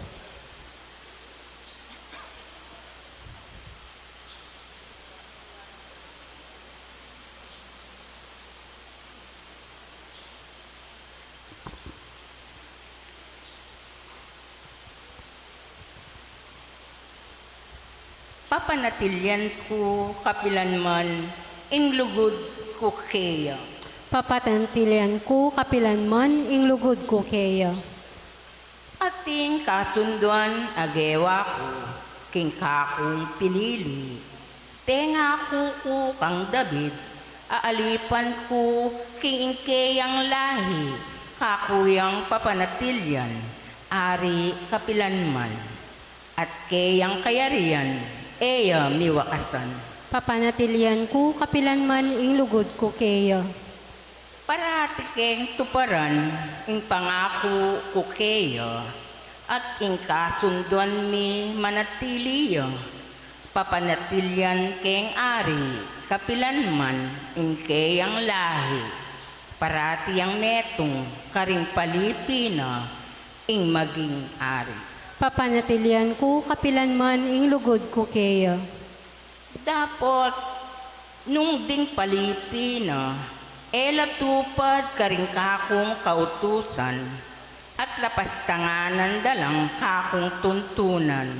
Papanatilyan ko kapilanman, ing lugod ko keya. Papatantilyan ko kapilanman, ing lugod ko keya. Ating kasunduan agewa ko, king kakong pinili. Tenga ko kang David, aalipan ko king keyang lahi, kakuyang papanatilyan, ari kapilanman, at keyang kayarian, eya miwakasan. Papanatilian ko kapilanman, ing lugod ko keya. Parati keng tuparan, ing pangako ko keya, at ing kasunduan mi manatiliya. Papanatilyan keng ari, kapilanman, ing keyang lahi. Parati ang metong, karing palipina, ing maging ari. Papanatilian ko kapilanman ing lugod ko keya. Dapat, nung ding palipi na, ela tupad karing kakong kautusan, at lapastanganan dalang kakong tuntunan.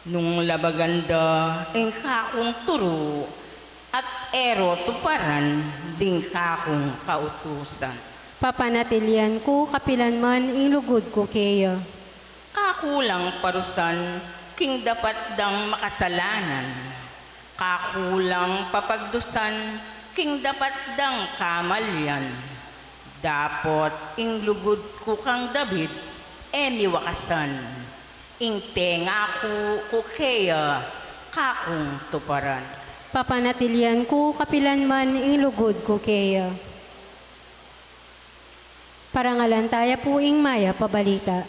Nung labaganda, ing kakong turo, at ero tuparan, ding kakong kautusan. Papanatilian ko kapilanman ing lugod ko keya. Kakulang parusan, king dapat dang makasalanan. Kakulang papagdusan, king dapat dang kamalyan. Dapat ing lugod ko kang David, wakasan. Ing tenga ko kaya, kakong tuparan. Papanatilian ko kapilanman ing lugod ko keya. Parangalan tayo po ing maya pabalita.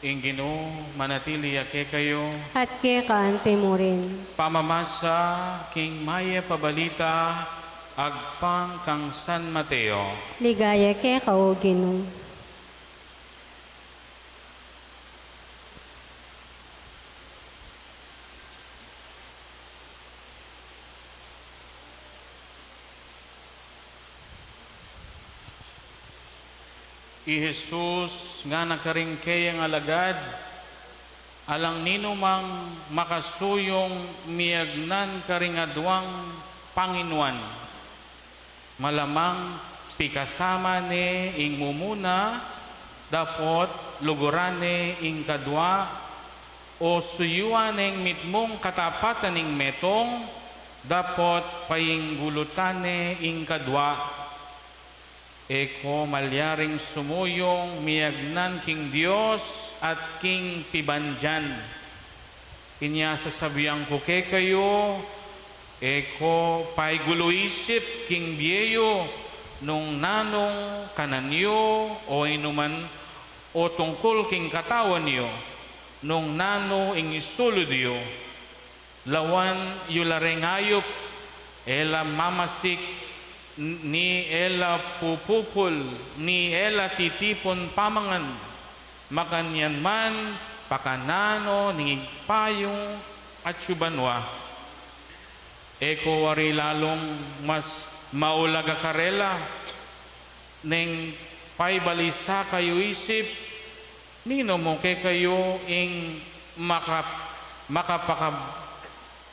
Ing Ginoo manatili ake kayo, At kekaan mo rin. pamamasa king maya pabalita, agpang kang San Mateo. Ligaya ke kao Ginoo. I Jesus nga nakaring kayang alagad, alang nino mang makasuyong miagnan karingadwang Panginoon. Malamang pikasama ni ing mumuna, dapot luguran ni ing kadwa, o suyuan ing mitmong katapatan ing metong, dapot paing gulutan ni ing kadwa. Eko malyaring sumuyong miagnan king Dios at king pibanjan. Inya sasabihan ko kay kayo, eko paiguluisip king biyeyo nung nanong kananyo o inuman o tungkol king katawan niyo nung nano ing isulod yo. Lawan yularengayop ela mamasik ni ela pupupul, ni ela titipon pamangan, makanyan man, pakanano, ningigpayong at syubanwa. Eko wari lalong mas maulaga karela, ning paibalisa kayo isip, nino mo kay kayo ing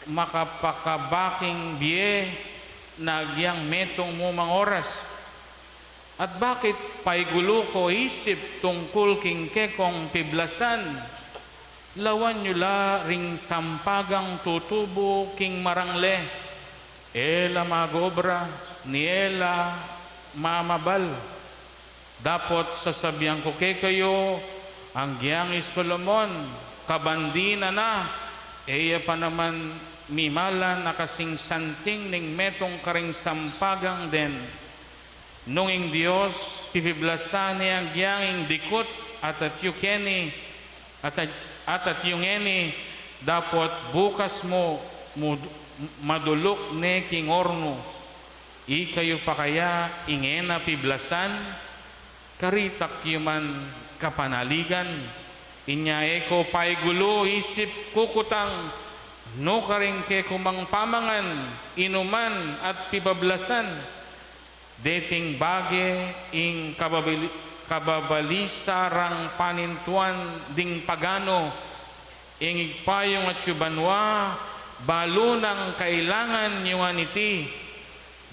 makapakabaking biye, nagyang metong mo mga oras. At bakit paigulo ko isip tungkol king kekong piblasan? Lawan nyo la ring sampagang tutubo king marangle. Ela magobra, ni ela mamabal. Dapot sasabihan ko kay kayo, ang giyang Solomon, kabandina na, eya pa naman mimala na kasing santing ning metong karing sampagang den. Nung ing Diyos, pipiblasan niya ang giyang dikot at yukeni at yungeni, dapat bukas mo madulok ne kingorno, ikayo pa kaya ingena piblasan, karitak yuman kapanaligan, inyae ko pay gulo isip kukutang, no karing ke kumang pamangan, inuman at pibablasan, dating bage ing kababalisa panintuan ding pagano, ingig payong at yubanwa, balo ng kailangan yung aniti,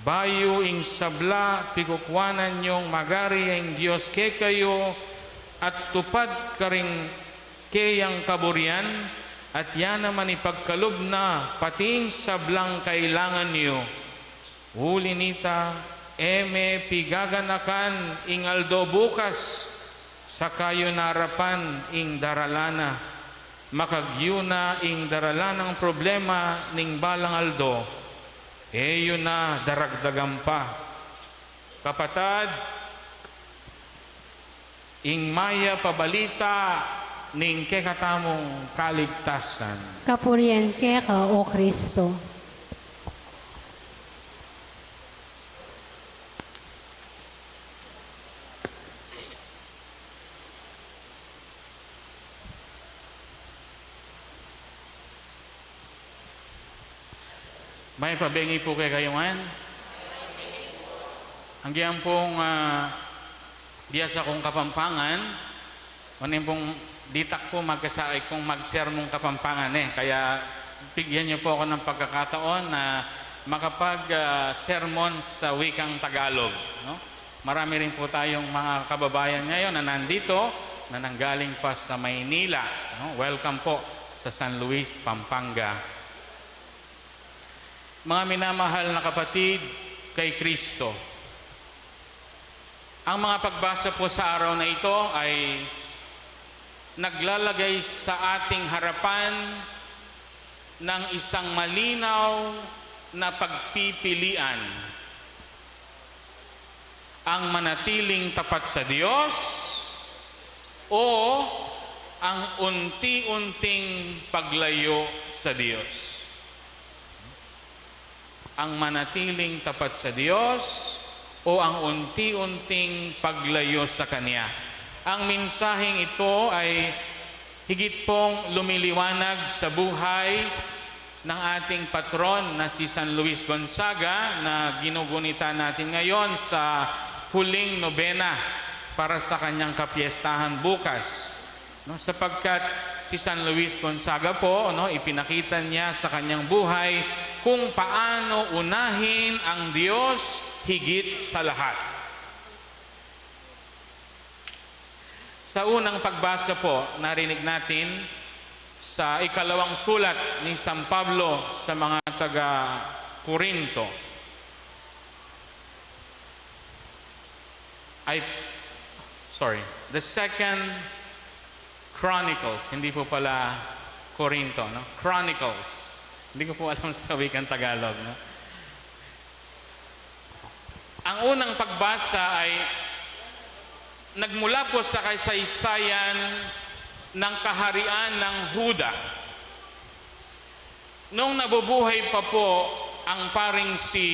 bayo ing sabla, pikukwanan yung magari ang Diyos ke kayo, at tupad karing kayang kaburian, at yan naman ipagkalob na pating sablang kailangan niyo. Uli nita, eme pigaganakan ing aldo bukas, sa kayo narapan ing daralana, makagyuna ing daralanang problema ning balang aldo, eyo na daragdagan pa. Kapatad, ing maya pabalita ning kekatamong kaligtasan. Kapurian ka, O Kristo. May pabengi po kay kayungan? Ang giyang pong biyasa kong kapampangan, manin pong ditak po magkasaay kong magsermong kapampangan kaya bigyan niyo po ako ng pagkakataon na makapag-sermon sa wikang Tagalog. No? Marami rin po tayong mga kababayan ngayon na nandito, na nanggaling pa sa Maynila. No? Welcome po sa San Luis, Pampanga. Mga minamahal na kapatid kay Kristo, ang mga pagbasa po sa araw na ito ay naglalagay sa ating harapan ng isang malinaw na pagpipilian. Ang manatiling tapat sa Diyos o ang unti-unting paglayo sa Diyos. Ang manatiling tapat sa Diyos o ang unti-unting paglayo sa Kanya. Ang mensaheng ito ay higit pong lumiliwanag sa buhay ng ating patron na si San Luis Gonzaga na ginugunita natin ngayon sa huling nobena para sa kanyang kapiestahan bukas. No, sapagkat si San Luis Gonzaga po, ipinakita niya sa kanyang buhay kung paano unahin ang Diyos higit sa lahat. Sa unang pagbasa po, narinig natin sa ikalawang sulat ni San Pablo sa mga taga-Korinto. The second Chronicles, hindi po pala Korinto, no? Chronicles. Hindi ko po alam sa wikang Tagalog, no? Ang unang pagbasa ay nagmula po sa kasaysayan ng kaharian ng Huda. Nung nabubuhay pa po ang paring si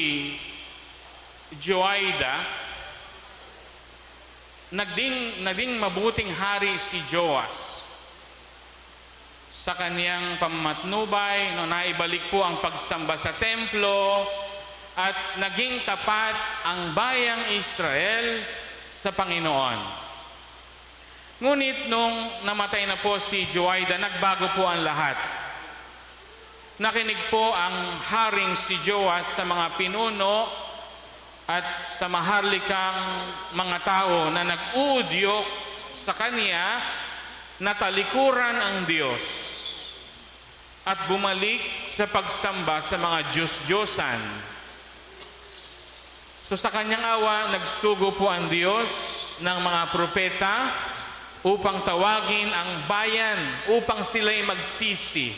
Joaida, naging mabuting hari si Joas. Sa kaniyang pamamatnubay, naibalik po ang pagsamba sa templo at naging tapat ang bayang Israel sa Panginoon. Ngunit nung namatay na po si Joaida, nagbago po ang lahat. Nakinig po ang haring si Joas sa mga pinuno at sa maharlikang mga tao na nag-uudyok sa kanya na talikuran ang Diyos at bumalik sa pagsamba sa mga Diyos-Diyosan. So sa kanyang awa, nagsugo po ang Diyos ng mga propeta upang tawagin ang bayan, upang sila'y magsisi.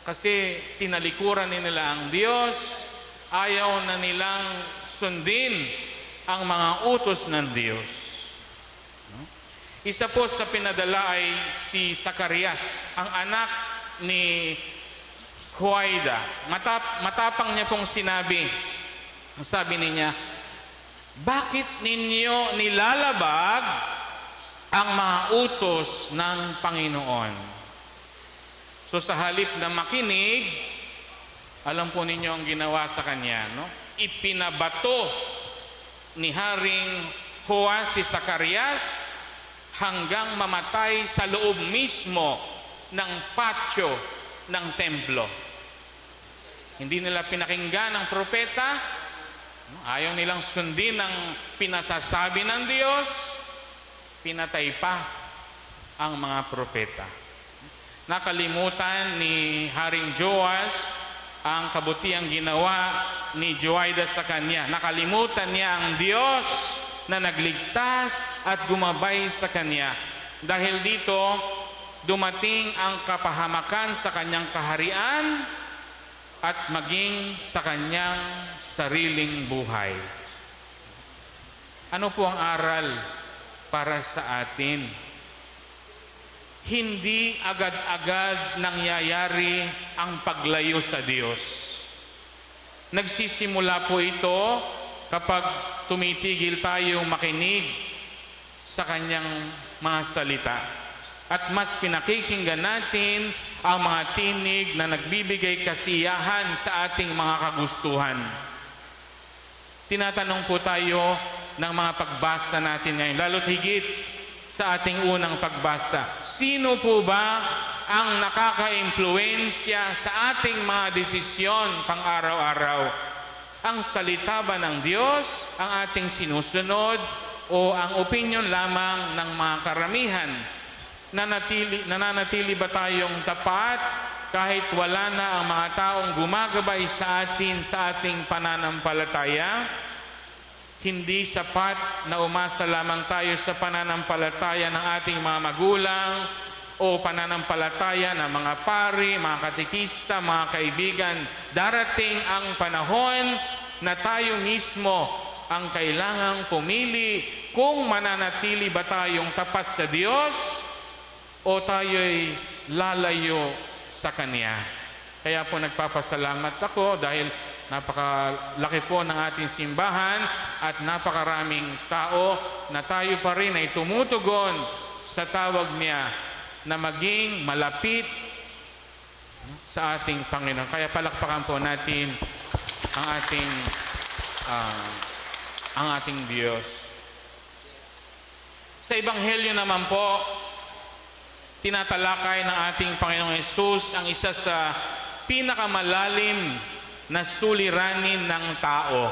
Kasi tinalikuran nila ang Diyos, ayaw na nilang sundin ang mga utos ng Diyos. Isa po sa pinadala ay si Zacarias, ang anak ni Joaida. Matapang niya pong sinabi. Ang sabi niya, bakit ninyo nilalabag ang mga utos ng Panginoon? So sa halip na makinig, alam po ninyo ang ginawa sa kanya, no? Ipinabato ni Haring Joas si Zacarias hanggang mamatay sa loob mismo ng patio ng templo. Hindi nila pinakinggan ang propeta, ayaw nilang sundin ang pinasasabi ng Diyos, pinatay pa ang mga propeta. Nakalimutan ni Haring Joas ang kabutiang ginawa ni Joaida sa kanya. Nakalimutan niya ang Diyos na nagligtas at gumabay sa kanya. Dahil dito, dumating ang kapahamakan sa kanyang kaharian at maging sa kanyang sariling buhay. Ano po ang aral para sa atin? Hindi agad-agad nangyayari ang paglayo sa Diyos. Nagsisimula po ito kapag tumitigil tayong makinig sa kanyang mga salita. At mas pinakikinggan natin ang mga tinig na nagbibigay kasiyahan sa ating mga kagustuhan. Tinatanong po tayo ng mga pagbasa natin ngayon, lalo't higit sa ating unang pagbasa. Sino po ba ang nakaka-impluensya sa ating mga desisyon pang-araw-araw? Ang salita ba ng Diyos ang ating sinusunod o ang opinyon lamang ng mga karamihan? Nananatili ba tayong tapat kahit wala na ang mga taong gumagabay sa atin sa ating pananampalataya? Hindi sapat na umasa lamang tayo sa pananampalataya ng ating mga magulang o pananampalataya ng mga pari, mga katekista, mga kaibigan. Darating ang panahon na tayo mismo ang kailangang pumili kung mananatili ba tayong tapat sa Diyos o tayo'y lalayo sa Kanya. Kaya po nagpapasalamat ako dahil napakalaki po ng ating simbahan at napakaraming tao na tayo pa rin ay tumutugon sa tawag niya na maging malapit sa ating Panginoon. Kaya palakpakan po natin ang ating Diyos. Sa Ebanghelyo naman po, tinatalakay ng ating Panginoong Hesus ang isa sa pinakamalalim na suliranin ng tao.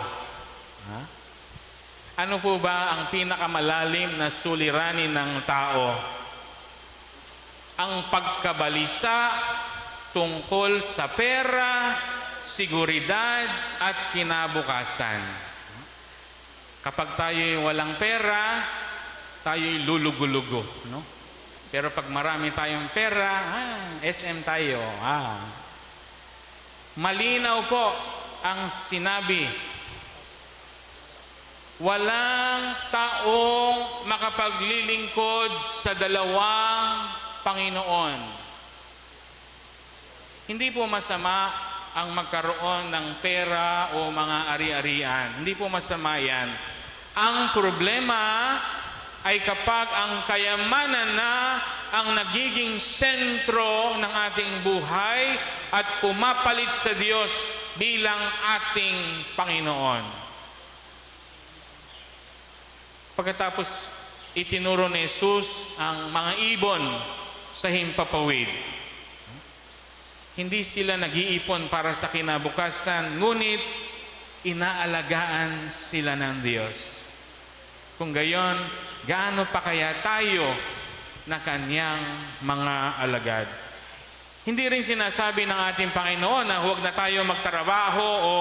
Ano po ba ang pinakamalalim na suliranin ng tao? Ang pagkabalisa tungkol sa pera, seguridad at kinabukasan. Kapag tayo'y walang pera, tayo'y lulugo-lugo, no? Pero pag marami tayong pera, SM tayo. Malinaw po ang sinabi. Walang taong makapaglilingkod sa dalawang Panginoon. Hindi po masama ang magkaroon ng pera o mga ari-arian. Hindi po masama yan. Ang problema ay kapag ang kayamanan na ang nagiging sentro ng ating buhay at pumapalit sa Diyos bilang ating Panginoon. Pagkatapos itinuro ni Jesus ang mga ibon sa himpapawid. Hindi sila nag-iipon para sa kinabukasan, ngunit inaalagaan sila ng Diyos. Kung gayon, gaano pa kaya tayo na kanyang mga alagad? Hindi rin sinasabi ng ating Panginoon na huwag na tayo magtrabaho o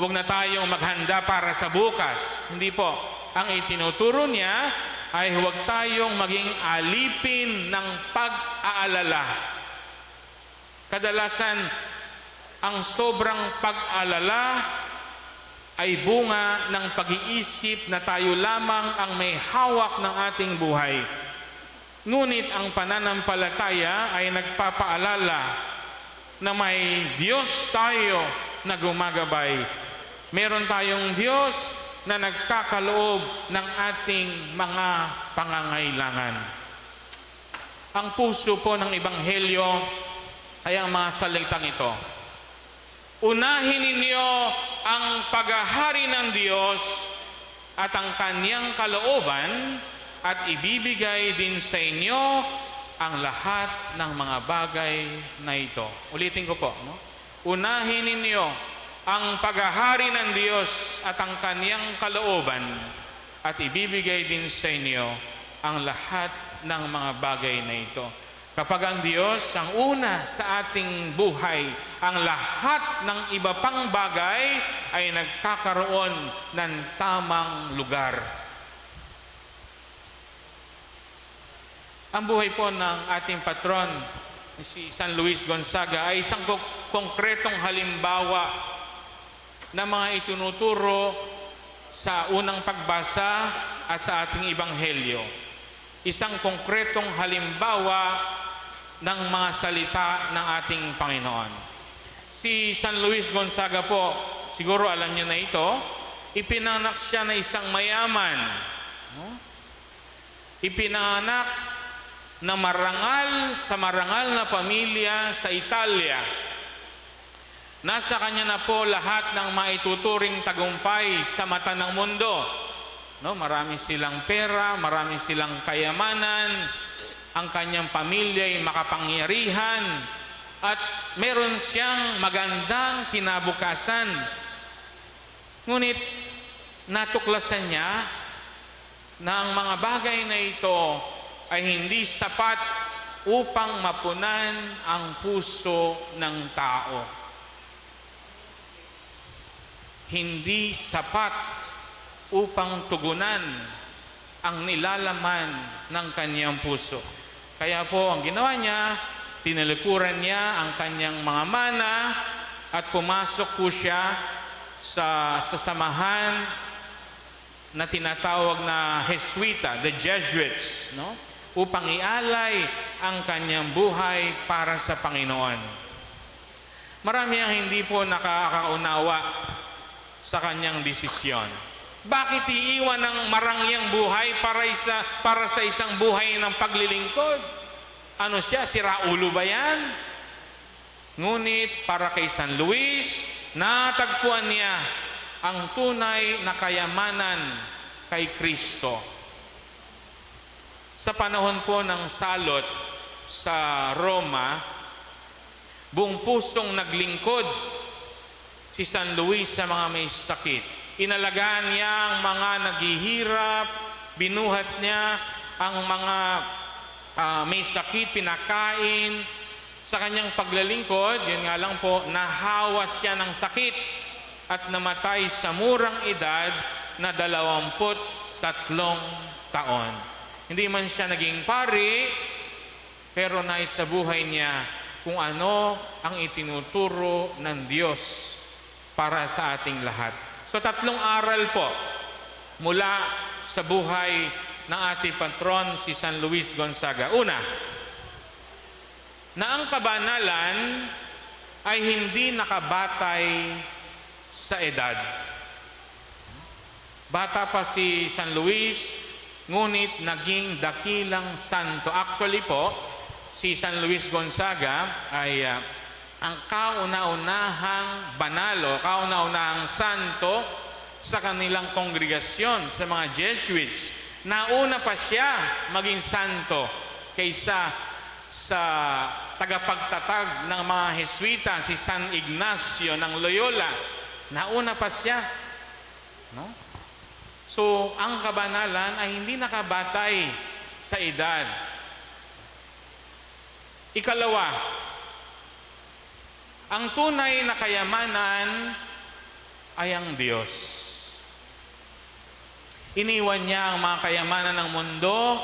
huwag na tayong maghanda para sa bukas. Hindi po. Ang itinuturo niya ay huwag tayong maging alipin ng pag-aalala. Kadalasan, ang sobrang pag-alala ay bunga ng pag-iisip na tayo lamang ang may hawak ng ating buhay. Ngunit ang pananampalataya ay nagpapaalala na may Diyos tayo na gumagabay. Meron tayong Diyos na nagkakaloob ng ating mga pangangailangan. Ang puso po ng Ebanghelyo ay ang mga salitang ito. Unahin ninyo ang paghahari ng Diyos at ang kanyang kalooban at ibibigay din sa inyo ang lahat ng mga bagay na ito. Ulitin ko po. No? Unahin ninyo ang paghahari ng Diyos at ang kanyang kalooban at ibibigay din sa inyo ang lahat ng mga bagay na ito. Kapag ang Diyos ang una sa ating buhay, ang lahat ng iba pang bagay ay nagkakaroon ng tamang lugar. Ang buhay po ng ating patron, si San Luis Gonzaga, ay isang konkretong halimbawa na mga itinuturo sa unang pagbasa at sa ating Ebanghelyo. Isang konkretong halimbawa ng mga salita ng ating Panginoon. Si San Luis Gonzaga po, siguro alam niyo na ito, ipinanganak siya na isang mayaman. No? Ipinanganak na marangal sa marangal na pamilya sa Italia. Nasa kanya na po lahat ng maituturing tagumpay sa mata ng mundo. No, marami silang pera, marami silang kayamanan, ang kanyang pamilya ay makapangyarihan, at meron siyang magandang kinabukasan. Ngunit natuklasan niya na ang mga bagay na ito ay hindi sapat upang mapunan ang puso ng tao. Hindi sapat upang tugunan ang nilalaman ng kanyang puso. Kaya po ang ginawa niya, tinalikuran niya ang kanyang mga mana at pumasok po siya sa samahan na tinatawag na Jesuita, the Jesuits, no? Upang ialay ang kanyang buhay para sa Panginoon. Marami ang hindi po nakakaunawa sa kanyang desisyon. Bakit iiwan ng marangyang buhay para sa isang buhay ng paglilingkod? Ano siya? Siraulo ba yan? Ngunit para kay San Luis, natagpuan niya ang tunay na kayamanan kay Kristo. Sa panahon po ng salot sa Roma, buong pusong naglingkod si San Luis sa mga may sakit. Inalagaan niya ang mga naghihirap, binuhat niya ang mga may sakit, pinakain. Sa kanyang paglalingkod, yun nga lang po, nahawa siya ng sakit at namatay sa murang edad na 23 taon. Hindi man siya naging pari, pero naisabuhay niya kung ano ang itinuturo ng Diyos para sa ating lahat. So 3 aral po mula sa buhay ng ating patron si San Luis Gonzaga. Una, na ang kabanalan ay hindi nakabatay sa edad. Bata pa si San Luis, ngunit naging dakilang santo. Actually po, si San Luis Gonzaga ay ang kauna-unahang banalo, kauna-unahang santo sa kanilang kongregasyon, sa mga Jesuits. Nauna pa siya maging santo kaysa sa tagapagtatag ng mga Jesuita, si San Ignacio ng Loyola. Nauna pa siya. No? So, ang kabanalan ay hindi nakabatay sa edad. Ikalawa, ang tunay na kayamanan ay ang Diyos. Iniwan niya ang mga kayamanan ng mundo,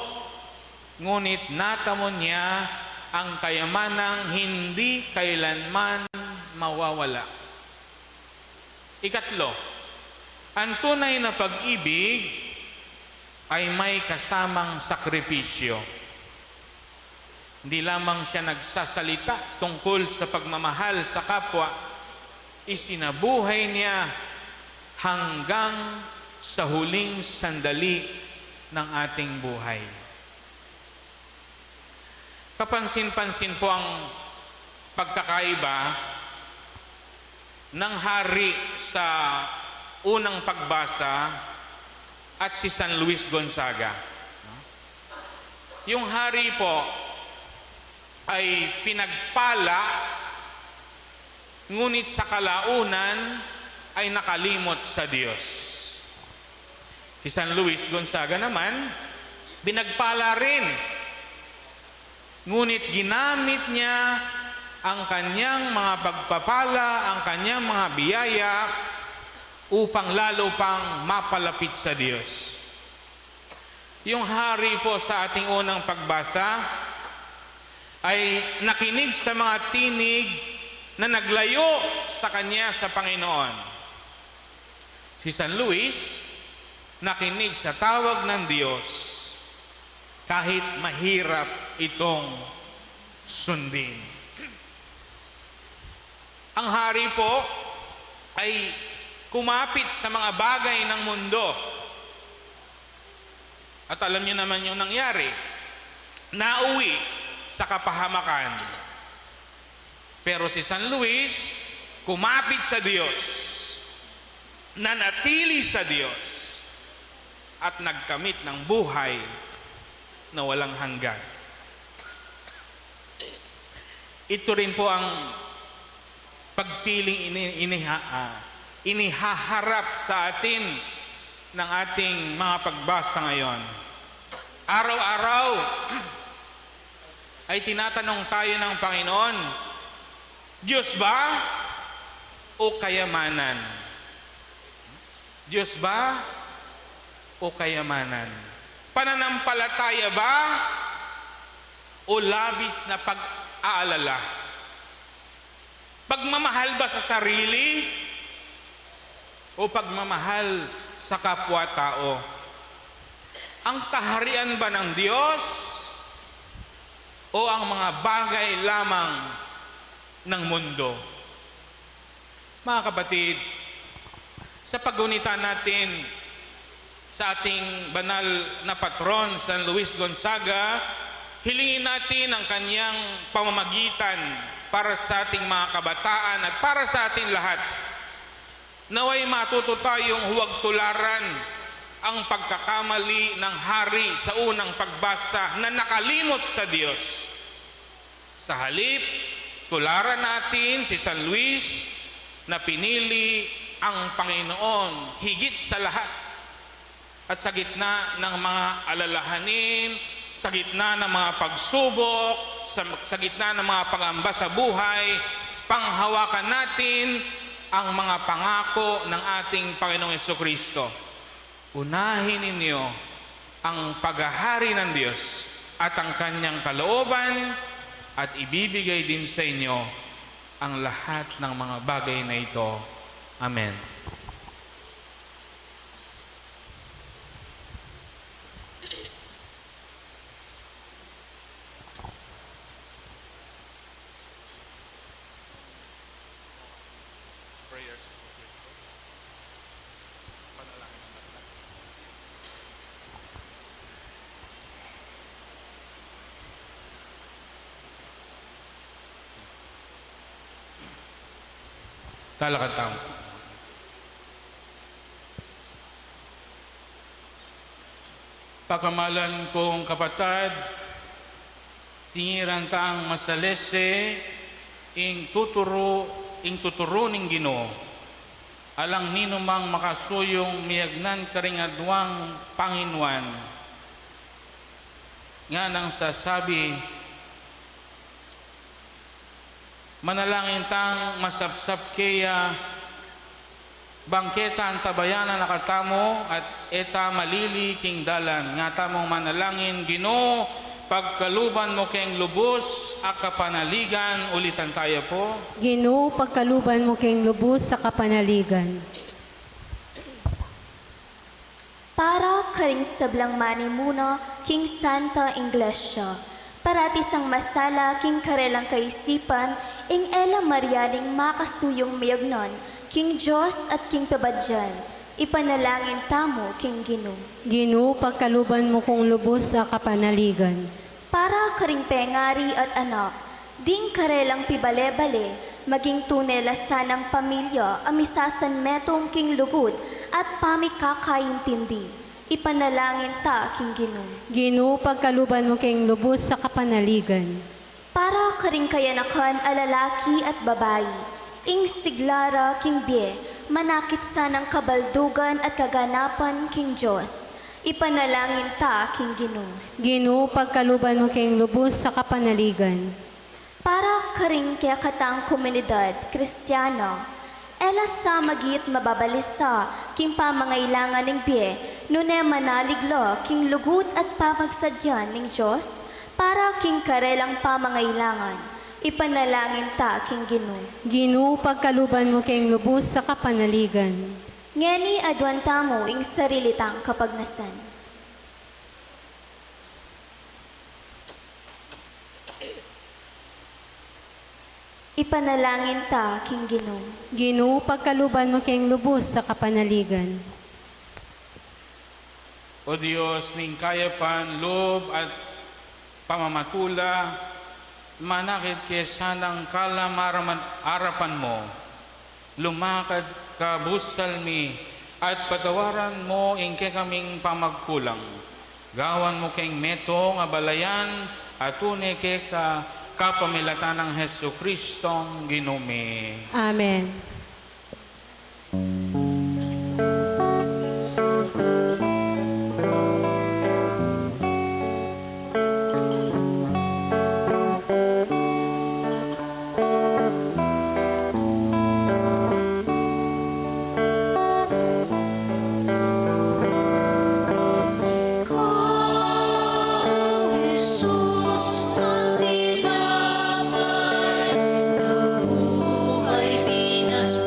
ngunit natamo niya ang kayamanang hindi kailanman mawawala. Ikatlo, ang tunay na pag-ibig ay may kasamang sakripisyo. Hindi lamang siya nagsasalita tungkol sa pagmamahal sa kapwa, isinabuhay niya hanggang sa huling sandali ng ating buhay. Kapansin-pansin po ang pagkakaiba ng hari sa unang pagbasa at si San Luis Gonzaga. Yung hari po ay pinagpala, ngunit sa kalaunan ay nakalimot sa Diyos. Si San Luis Gonzaga naman, pinagpala rin, ngunit ginamit niya ang kanyang mga pagpapala, ang kanyang mga biyaya upang lalo pang mapalapit sa Diyos. Yung hari po sa ating unang pagbasa ay nakinig sa mga tinig na naglayo sa kanya sa Panginoon. Si San Luis nakinig sa tawag ng Diyos kahit mahirap itong sundin. Ang hari po ay kumapit sa mga bagay ng mundo. At alam niyo naman yung nangyari. Nauwi sa kapahamakan. Pero si San Luis, kumapit sa Diyos, nanatili sa Diyos, at nagkamit ng buhay na walang hanggan. Ito rin po ang pagpiling inihaharap sa atin ng ating mga pagbasa ngayon. Araw-araw ay tinatanong tayo ng Panginoon, Diyos ba o kayamanan? Diyos ba o kayamanan? Pananampalataya ba o labis na pag-aalala? Pagmamahal ba sa sarili o pagmamahal sa kapwa-tao? Ang kaharian ba ng Diyos o ang mga bagay lamang ng mundo? Mga kapatid, sa paggunita natin sa ating banal na patron, San Luis Gonzaga, hilingin natin ang kanyang pamamagitan para sa ating mga kabataan at para sa ating lahat. Naway matuto tayong huwag tularan ang pagkakamali ng hari sa unang pagbasa na nakalimot sa Diyos. Sa halip, tularan natin si San Luis na pinili ang Panginoon higit sa lahat. At sa gitna ng mga alalahanin, sa gitna ng mga pagsubok, sa gitna ng mga pangamba sa buhay, panghawakan natin ang mga pangako ng ating Panginoong Jesucristo. Unahin ninyo ang paghahari ng Diyos at ang kanyang kalooban at ibibigay din sa inyo ang lahat ng mga bagay na ito. Amen. Talakatang. Pakamalan kong kapatid, tingiran tang masalese, ing tuturo ning Ginoo. Alang nino mang makasuyong miyagnan karingadwang Panginuan. Nga nang sasabi, manalangin tang masapsap kaya bangketa ang tabayanan nakatamo at eta malili king dalan. Nga tamong manalangin, Ginoo, pagkaluban mo keng lubos a kapanaligan. Ulitan tayo po. Ginoo, pagkaluban mo keng lubos sa kapanaligan. Para karing sablang mani muna king Santa Iglesia, Paratis ang masala king karelang kaisipan, ing ela marianing makasuyong mayagnon, king Diyos at king pabadyan, ipanalangin tamo king Ginoo. Ginoo, pagkaluban mo kong lubos sa kapanaligan. Para karing pengari at anak, ding karelang pibale-bale, maging tunela sanang pamilya, amisasan metong king lugod at pamikakaintindi. Ipanalangin ta king Ginoo. Ginoo, pagkaluban mo king lubos sa kapanaligan. Para karing kayanakan a lalaki at babayi, ing siglara king Bie, manakit sanang kabaldugan at kaganapan king Diyos. Ipanalangin ta king Ginoo. Ginoo, pagkaluban mo king lubos sa kapanaligan. Para karing kaya katang komunidad, Kristiyano, ela sa magit mababalisa, king pamangailangan ng Bie, nune manaliglo, king lugut at pamagsadyan ng Diyos, para king karelang pamangailangan, ipanalangin ta king Ginoo. Ginoo, pagkaluban mo king lubos sa kapanaligan. Ngeni adwan tamo ing sarilitang kapagnasan. Ipanalangin ta king Ginoo. Ginoo, pagkaluban mo king lubos sa kapanaligan. O Diyos, ning kayapan, loob at pamamatula, manakit kay sanang arapan mo, lumakad ka busalmi, at patawaran mo ingke kaming pamagkulang. Gawan mo keng metong abalayan, at tunay ke ka kapamilatan ng Hesu Kristong Ginome. Amen. Pinas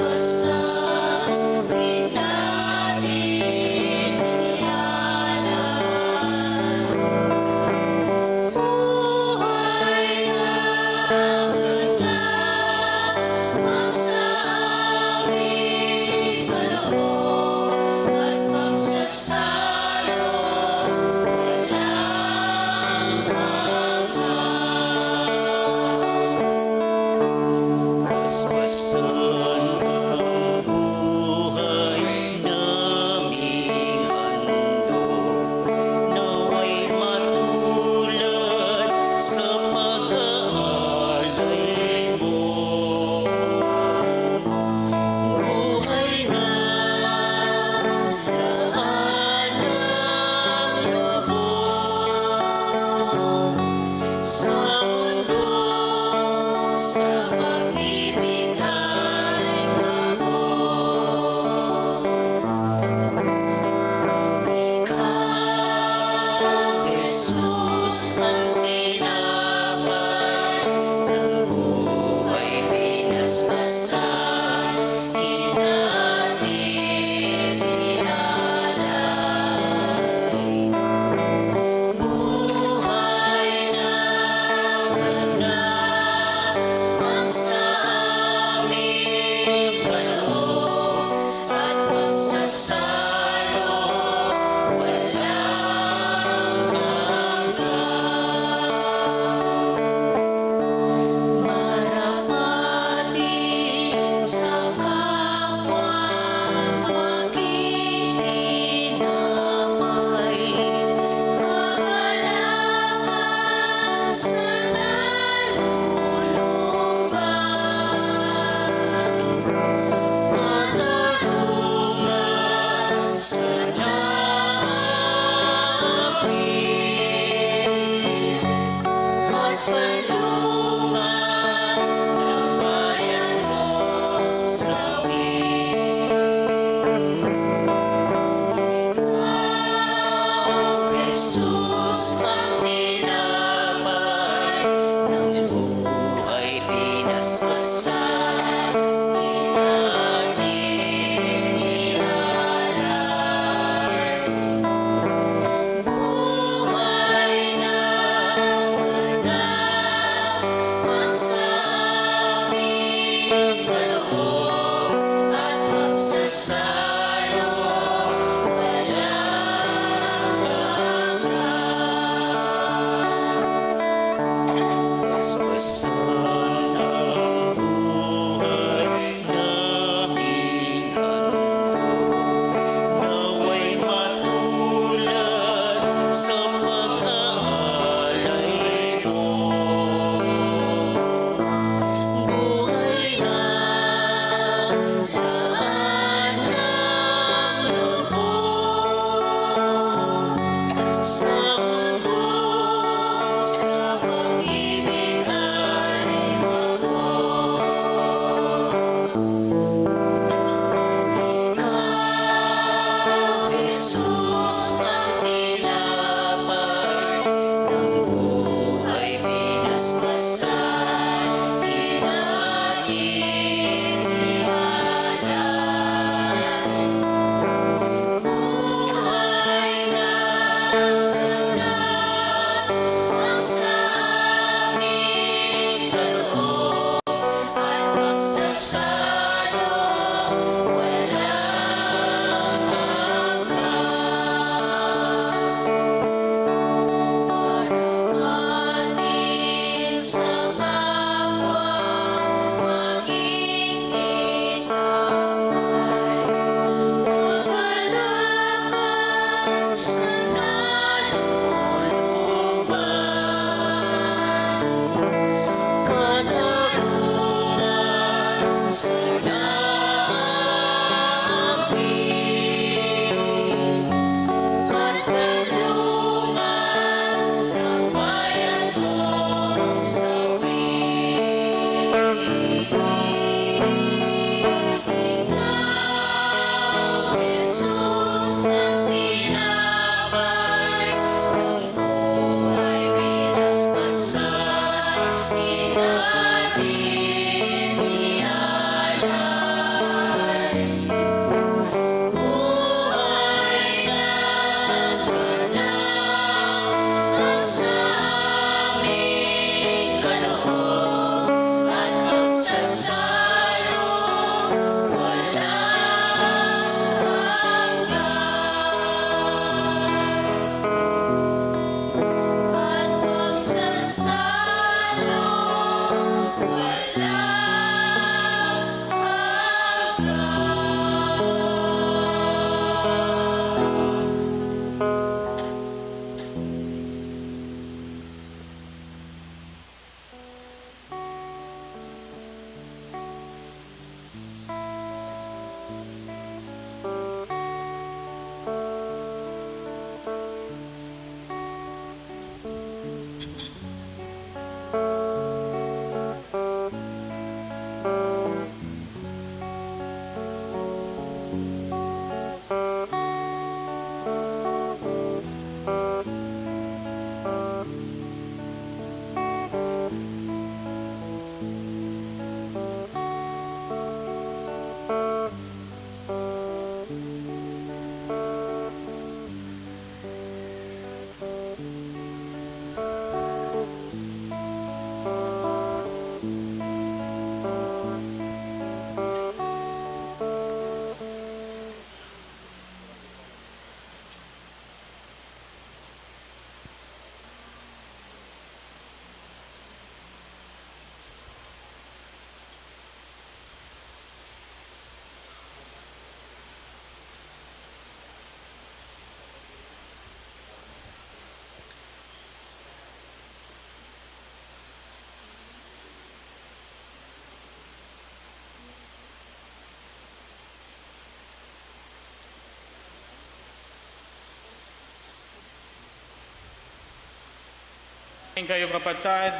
Kayo kapatid,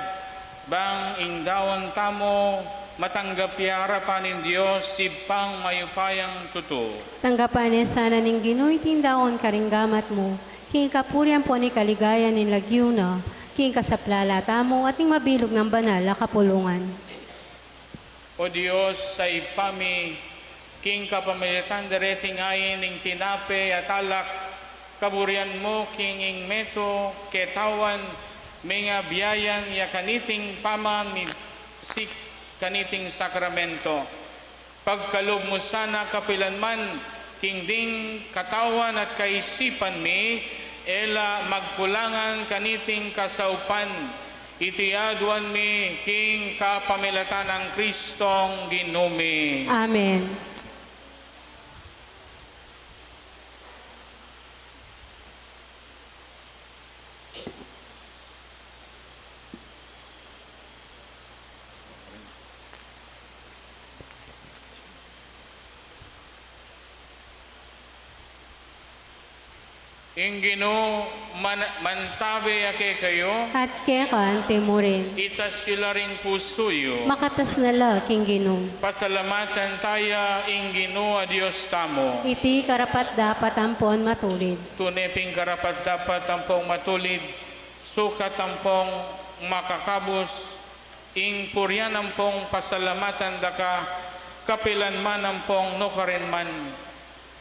bang indawon tamo matanggap ya harapan ng Diyos sipang mayupayang tuto. Tanggapan niya sana ning Ginoy tindaon karinggamat mo, king kapurian po ni kaligayan ni Lagyuna, king kasaplalata mo at ning mabilog ng banal na kapulungan. O Diyos, sa ipami, king kapamilitan direting ayin ning tinape at alak, kaburian mo king ing meto, ketawan, mga biyayan ya kaniting paman ni si kaniting sakramento. Pagkalob mo sana kapilanman, king ding katawan at kaisipan mi, ela magkulangan kaniting kasaupan, itiaduan mi king kapamilatan ng Kristong Ginumi. Amen. Ingino mantabe ake kayo, At kekan timurin, itas sila ring pusuyo. makatas na la king Ginong. Pasalamatan tayo, Ingino a Diyos tamo. Iti karapat dapat ampon matulid. Tuneping karapat dapat tampong matulid, sukat tampong makakabos, ing puryan ampong pasalamatan daka, kapilan man ampong nukarin man.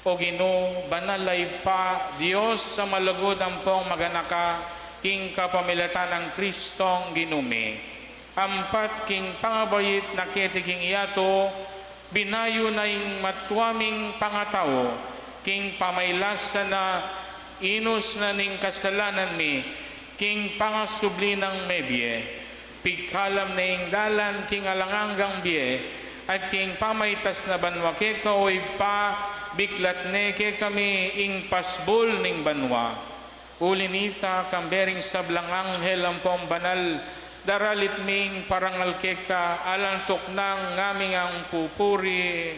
O Ginoo, banalay pa, Diyos sa malugod ampong maganaka, king kapamilatan ng Kristong Ginumi. Ampat king pangabayit na ketiking iyato, binayo na ing matuaming pangatao, king pamaylasan na inos na ning kasalanan mi, king pangasubli ng mebye, pigkalam na ing dalan king alanganggang biye, at king pamaytas na banwa ke kaoy pa, biklat ne ke kami ing pasbol ning banwa. Ulinita kambering sablang anghel ampong banal, daralit ming parangal ke ka, alantok nang ngaming ang pupuri.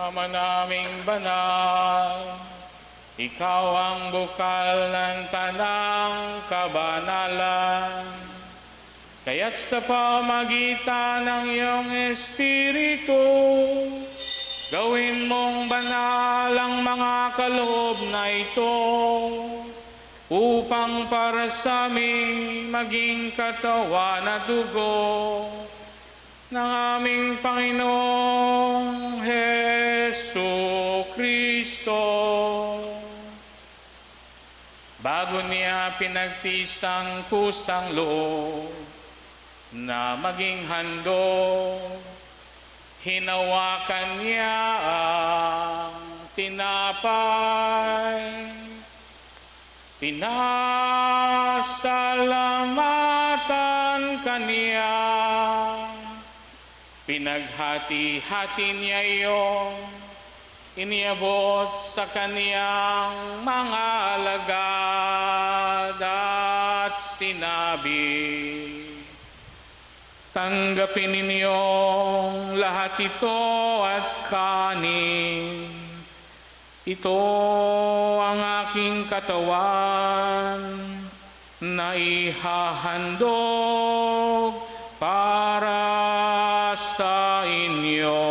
Ama naming banal, ikaw ang bukal ng tanang kabanalan. Kaya't sa pamagitan ng iyong Espiritu, gawin mong banal ang mga kaloob na ito, upang para sa amin maging katawan at dugo ng aming Panginoong Hesu Kristo. Bago niya pinagtisang kusang loob na maging handog, hinawakan niya ang tinapay, pinasalamatan kaniya, pinaghati-hati niya iyon, iniabot sa kaniyang mga alagad at sinabi, Tanggapin ninyong lahat ito at kanin. Ito ang aking katawan na ihahandog para sa inyo.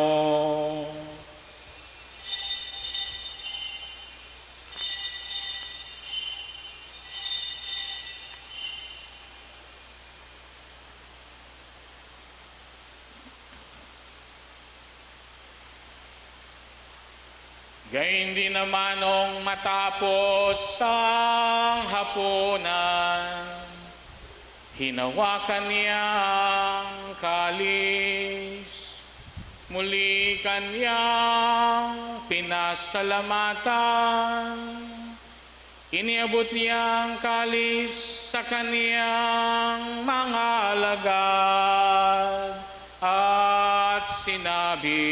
Gayun din naman nung matapos ang hapunan, hinawakan niya ang kalis, muli kanyang pinasalamatan. Iniabot niya ang kalis sa kaniyang mga alagad at sinabi,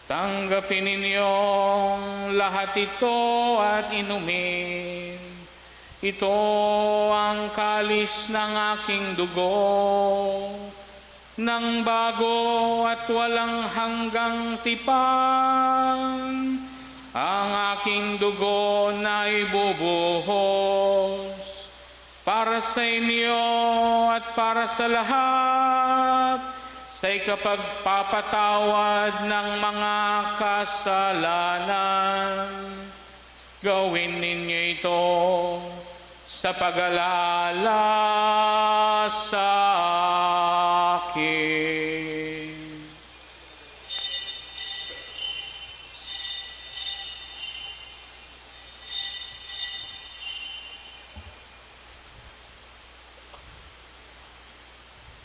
tanggapin ninyong lahat ito at inumin. Ito ang kalis ng aking dugo, ng bago at walang hanggang tipan. Ang aking dugo na ibubuhos para sa inyo at para sa lahat sa ikapagpapatawad ng mga kasalanan. Gawin ninyo ito sa pag-alala sa akin.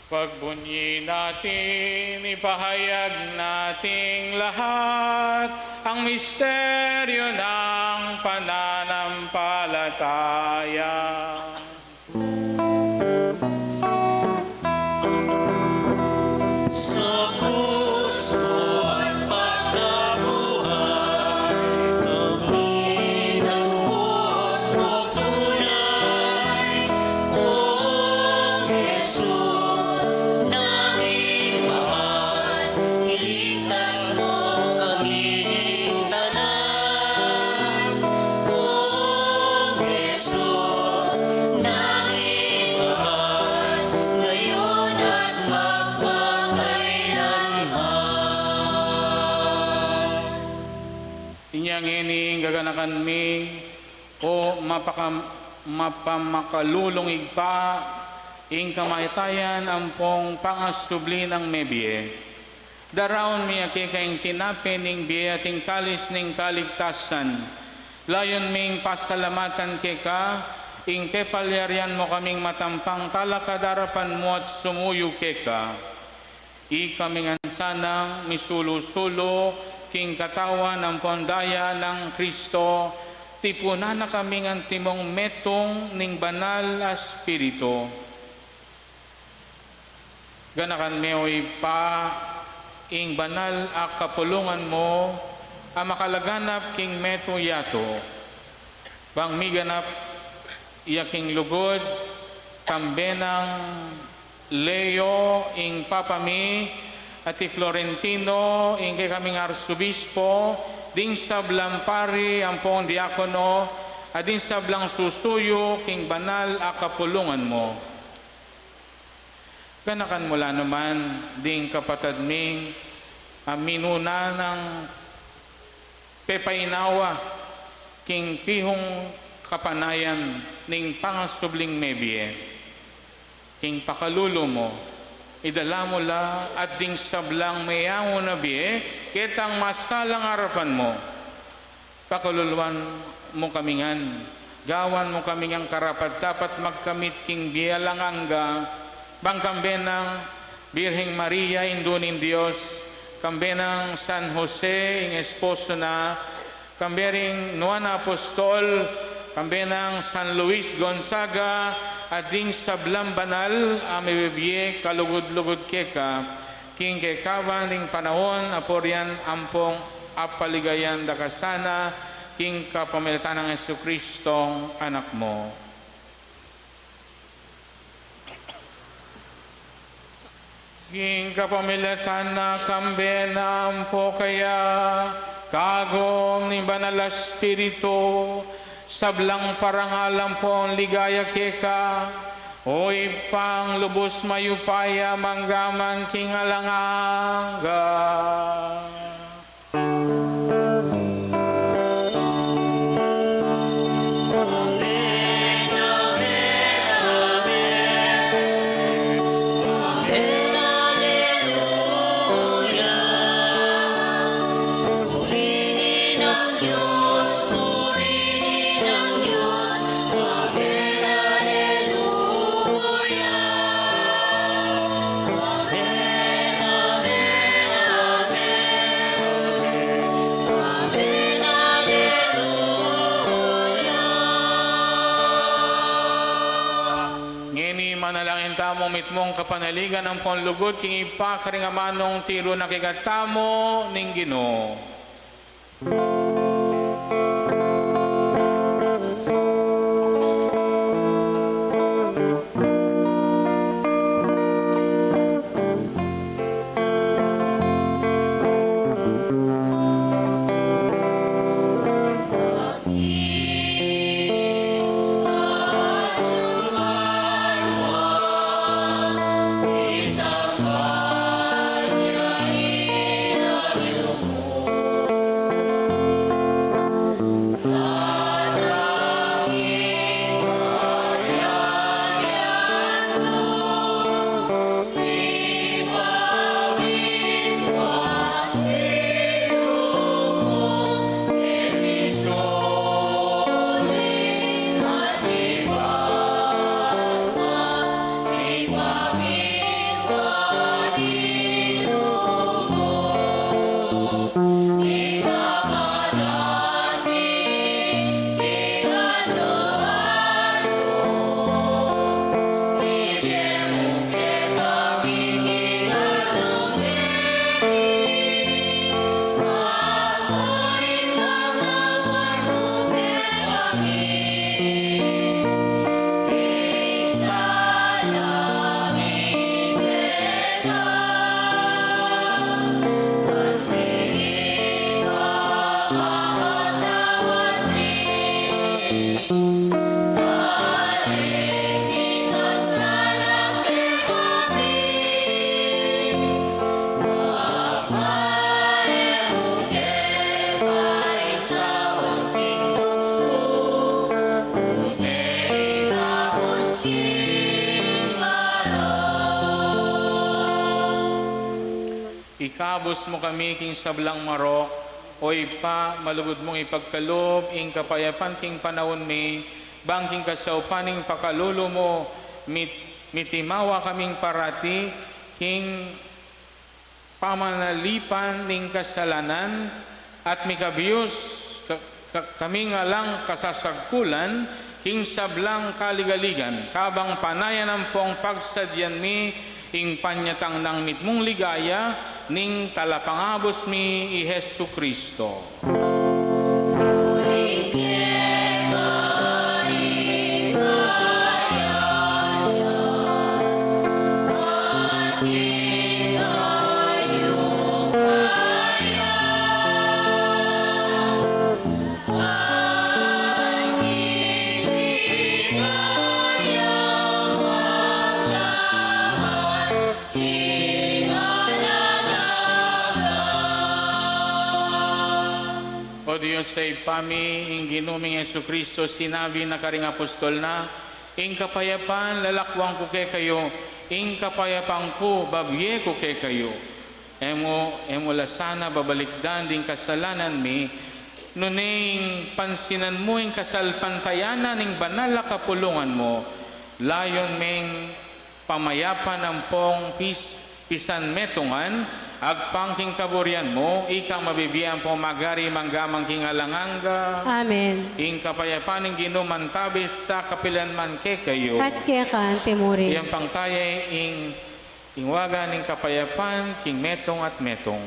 Pagbunyi natin, ipahayag nating lahat ang misteryo ng pananampalataya. Inyang hining gaganakan mi o mapamakalulungig pa ing kamaytayan ampong pangasubli ng mebie. Daraon mi akikaing tinapin ning biya ting kalis ning kaligtasan. Layon ming pasalamatan keka ing pepalyarian mo kaming matampang talakadarapan mo at sumuyo keka. Ikaming ansanang misulo-sulo king katawan ng pondaya ng Kristo, tipunan na kaming antimong metong ning banal a Espiritu. Ganakan meoy pa ing banal a kapulungan mo, a makalaganap king meto yato. Bang miganap iyaking lugod, kambenang Leo ing papami, at Florentino, ingkay kaming arsobispo, ding sablang pari, ang pong diakono, at din sablang susuyo, king banal a kapulungan mo. Ganakan mula naman, ding kapatad ming, minuna ng pepainawa, king pihong kapanayan, ning pangasubling mebie, king pakalulo mo, idala mo la at ding sablang mayango na biye, kitang masalang harapan mo. Pakaluluan mo kamingan, gawan mo kamingang karapat, dapat magkamit king biya lang angga, bang kambenang Birheng Maria, Indunin Diyos, kambenang San Jose, ing esposo na, kambering Nuana Apostol, kambenang San Luis Gonzaga, at ding sablam banal amibibye kalugod-lugod keka king kekawan ding panahon aporian ampong apaligayan dakasana king kapamilatan ng Jesucristong anak mo. Ging kapamilatan na kambenam po kaya kagom ni Banal Espiritu sablang parangalan po ang ligaya keka oy pang lubos mayupaya manggaman kingalanganga. Manalangin tamo mitmong kapanaligan ng ponlugod king ipa karingamanong tiro na kigatamo ning Ginoo. Ikabos mo kami king sablang marok, oy pa malugod mong ipagkalob, ing kapayapan king panahon mi, bangking kasaupaning pakalulo mo, mitimawa kaming parati, king pamanalipan ning kasalanan, at mikabiyos kami nga lang kasasagkulan, king sablang kaligaligan, kabang panayan ang pong pagsadyan mi, ing panyatang ng mitmong ligaya, ning talapangabos mi i Hesu Kristo. O Diyos sa ipami, ing ginuming Yesu Kristo, sinabi na karing apostol na, ing kapayapan lalakwang ko kay kayo, ing kapayapang ko babye ko kay kayo. Emo lasana babalikdan din kasalanan mi, nuning pansinan mo ing kasalpantayanan ing banal na kapulungan mo, layon ming pamayapan ang pong pisan metungan, agpangking kaburian mo, ikang mabibiyan po magari manggamang kingalanganga. Amen. Ing kapayapan ng ginumantabis sa kapilanman ke kayo. At kaya ka, Timuri. Iyang pangtayay ing waga ng kapayapan, king metong at metong.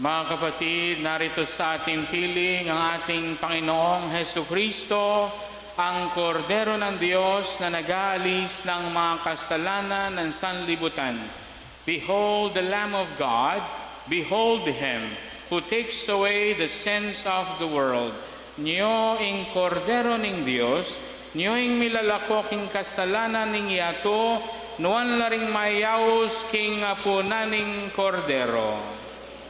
Mga kapatid, narito sa ating piling ang ating Panginoong Hesu Kristo, ang kordero ng Diyos na nag-aalis ng mga kasalanan ng sanlibutan. Behold the Lamb of God, behold Him, who takes away the sins of the world. Nyo ing kordero ng Diyos, nyo ing milalako king kasalanan ning yato, nuan la ring mayaos king apunaning kordero.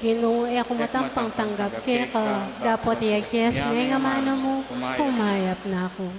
Ginoo, ako matampang tanggap kaya ka, dapat iyagkes ngay nga mano mo, kumayap na ako.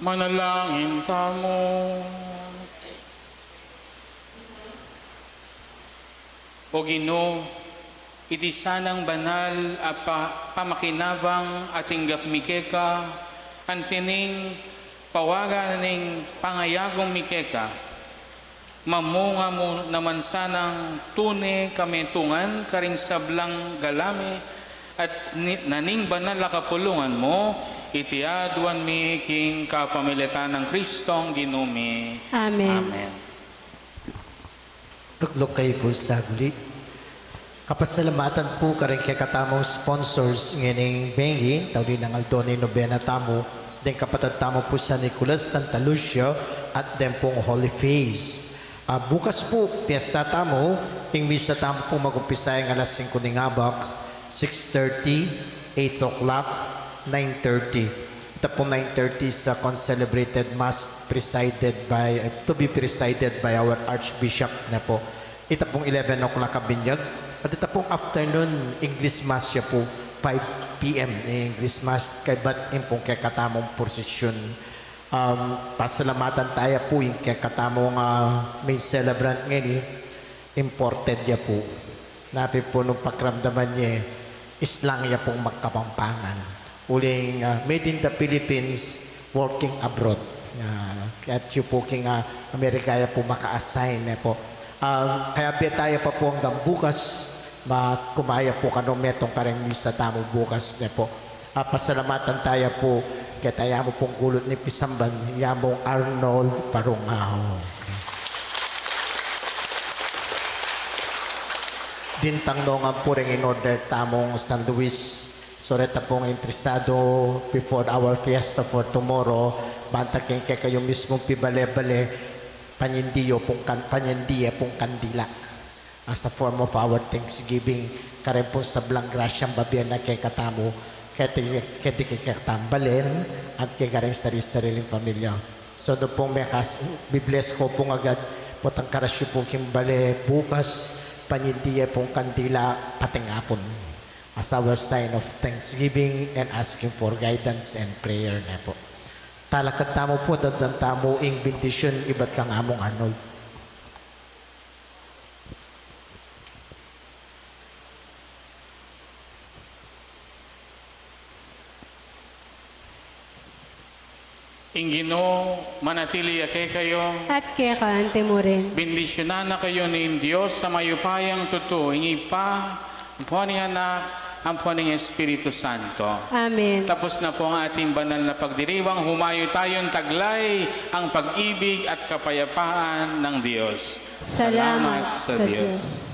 Manalangin tamo. O Ginoo, iti sanang banal a pamakinabang ating gapmikeka, antining pawagan ning pangayagong mikeka, mamunga mo naman sanang tune kametungan karing sablang galami at naning banal a kapulungan mo, iti aduan mi king kapamilitan ng Kristong Ginumi. Amen. Amen. Tuklok kayo po saglit. Kapasalamatan po karing kay katamong sponsors ngayon bengi, tawin ng Aldoni Novena Tamo, den kapatid tamo po sa Nicolas Santa Lucia at den pong Holy Face. Bukas po, piyesta tamo, yung misa tamo po mag-umpisay ng alas 5 ng abak, 6:30, 8 o'clock, 9:30. Ito po 9:30 sa concelebrated mass to be presided by our Archbishop na po. Ito pong 11 o'clock kabinyag. At ito pong afternoon, English Mass siya po, 5 p.m. English Mass, kay ba't yung pong kay katamong prosesyon. Pasalamatan tayo po yung kay katamong may celebrant ngayon, imported niya po. Napi po nung pakramdaman niya, islang niya pong magkapampangan. Uling made in the Philippines, working abroad. At yung po king Amerika po maka-assign na po. Kaya tayo pa po hanggang bukas, kumaya po kanometong kareng misa tamo bukas na po. Pasalamatan tayo po kaya tayo mo pong gulot ni Pisamban, yamong Arnold Parungaw. Dintang nongan po rin in order tamong San Luis. Soreta pong interesado before our fiesta for tomorrow, bantakin kayo mismong pibale-bale, panyandiya pong kandila. As a form of our thanksgiving, karen po sa blang grasyang babiyan na kay katamo, kaya katambalin, at kay kareng sarili-sariling pamilya. So doon pong bibless ko pong agad, potang karasyo pong kimbale bukas, panyandiya pong kandila, patingapon. As our sign of thanksgiving and asking for guidance and prayer na po. Talakat tamo po, dadang tamo ing bendisyon, iba't kang among Arnold. Ingino, manatili ake kayo. At kaya kaante mo rin. Bendisyonan na kayo ni Diyos sa mayupayang tuto. Ingi pa, ang ni anak, ang ni Espiritu Santo. Amen. Tapos na po ang ating banal na pagdiriwang. Humayo tayong taglay ang pag-ibig at kapayapaan ng Diyos. Salamat sa Diyos. Sa luwis,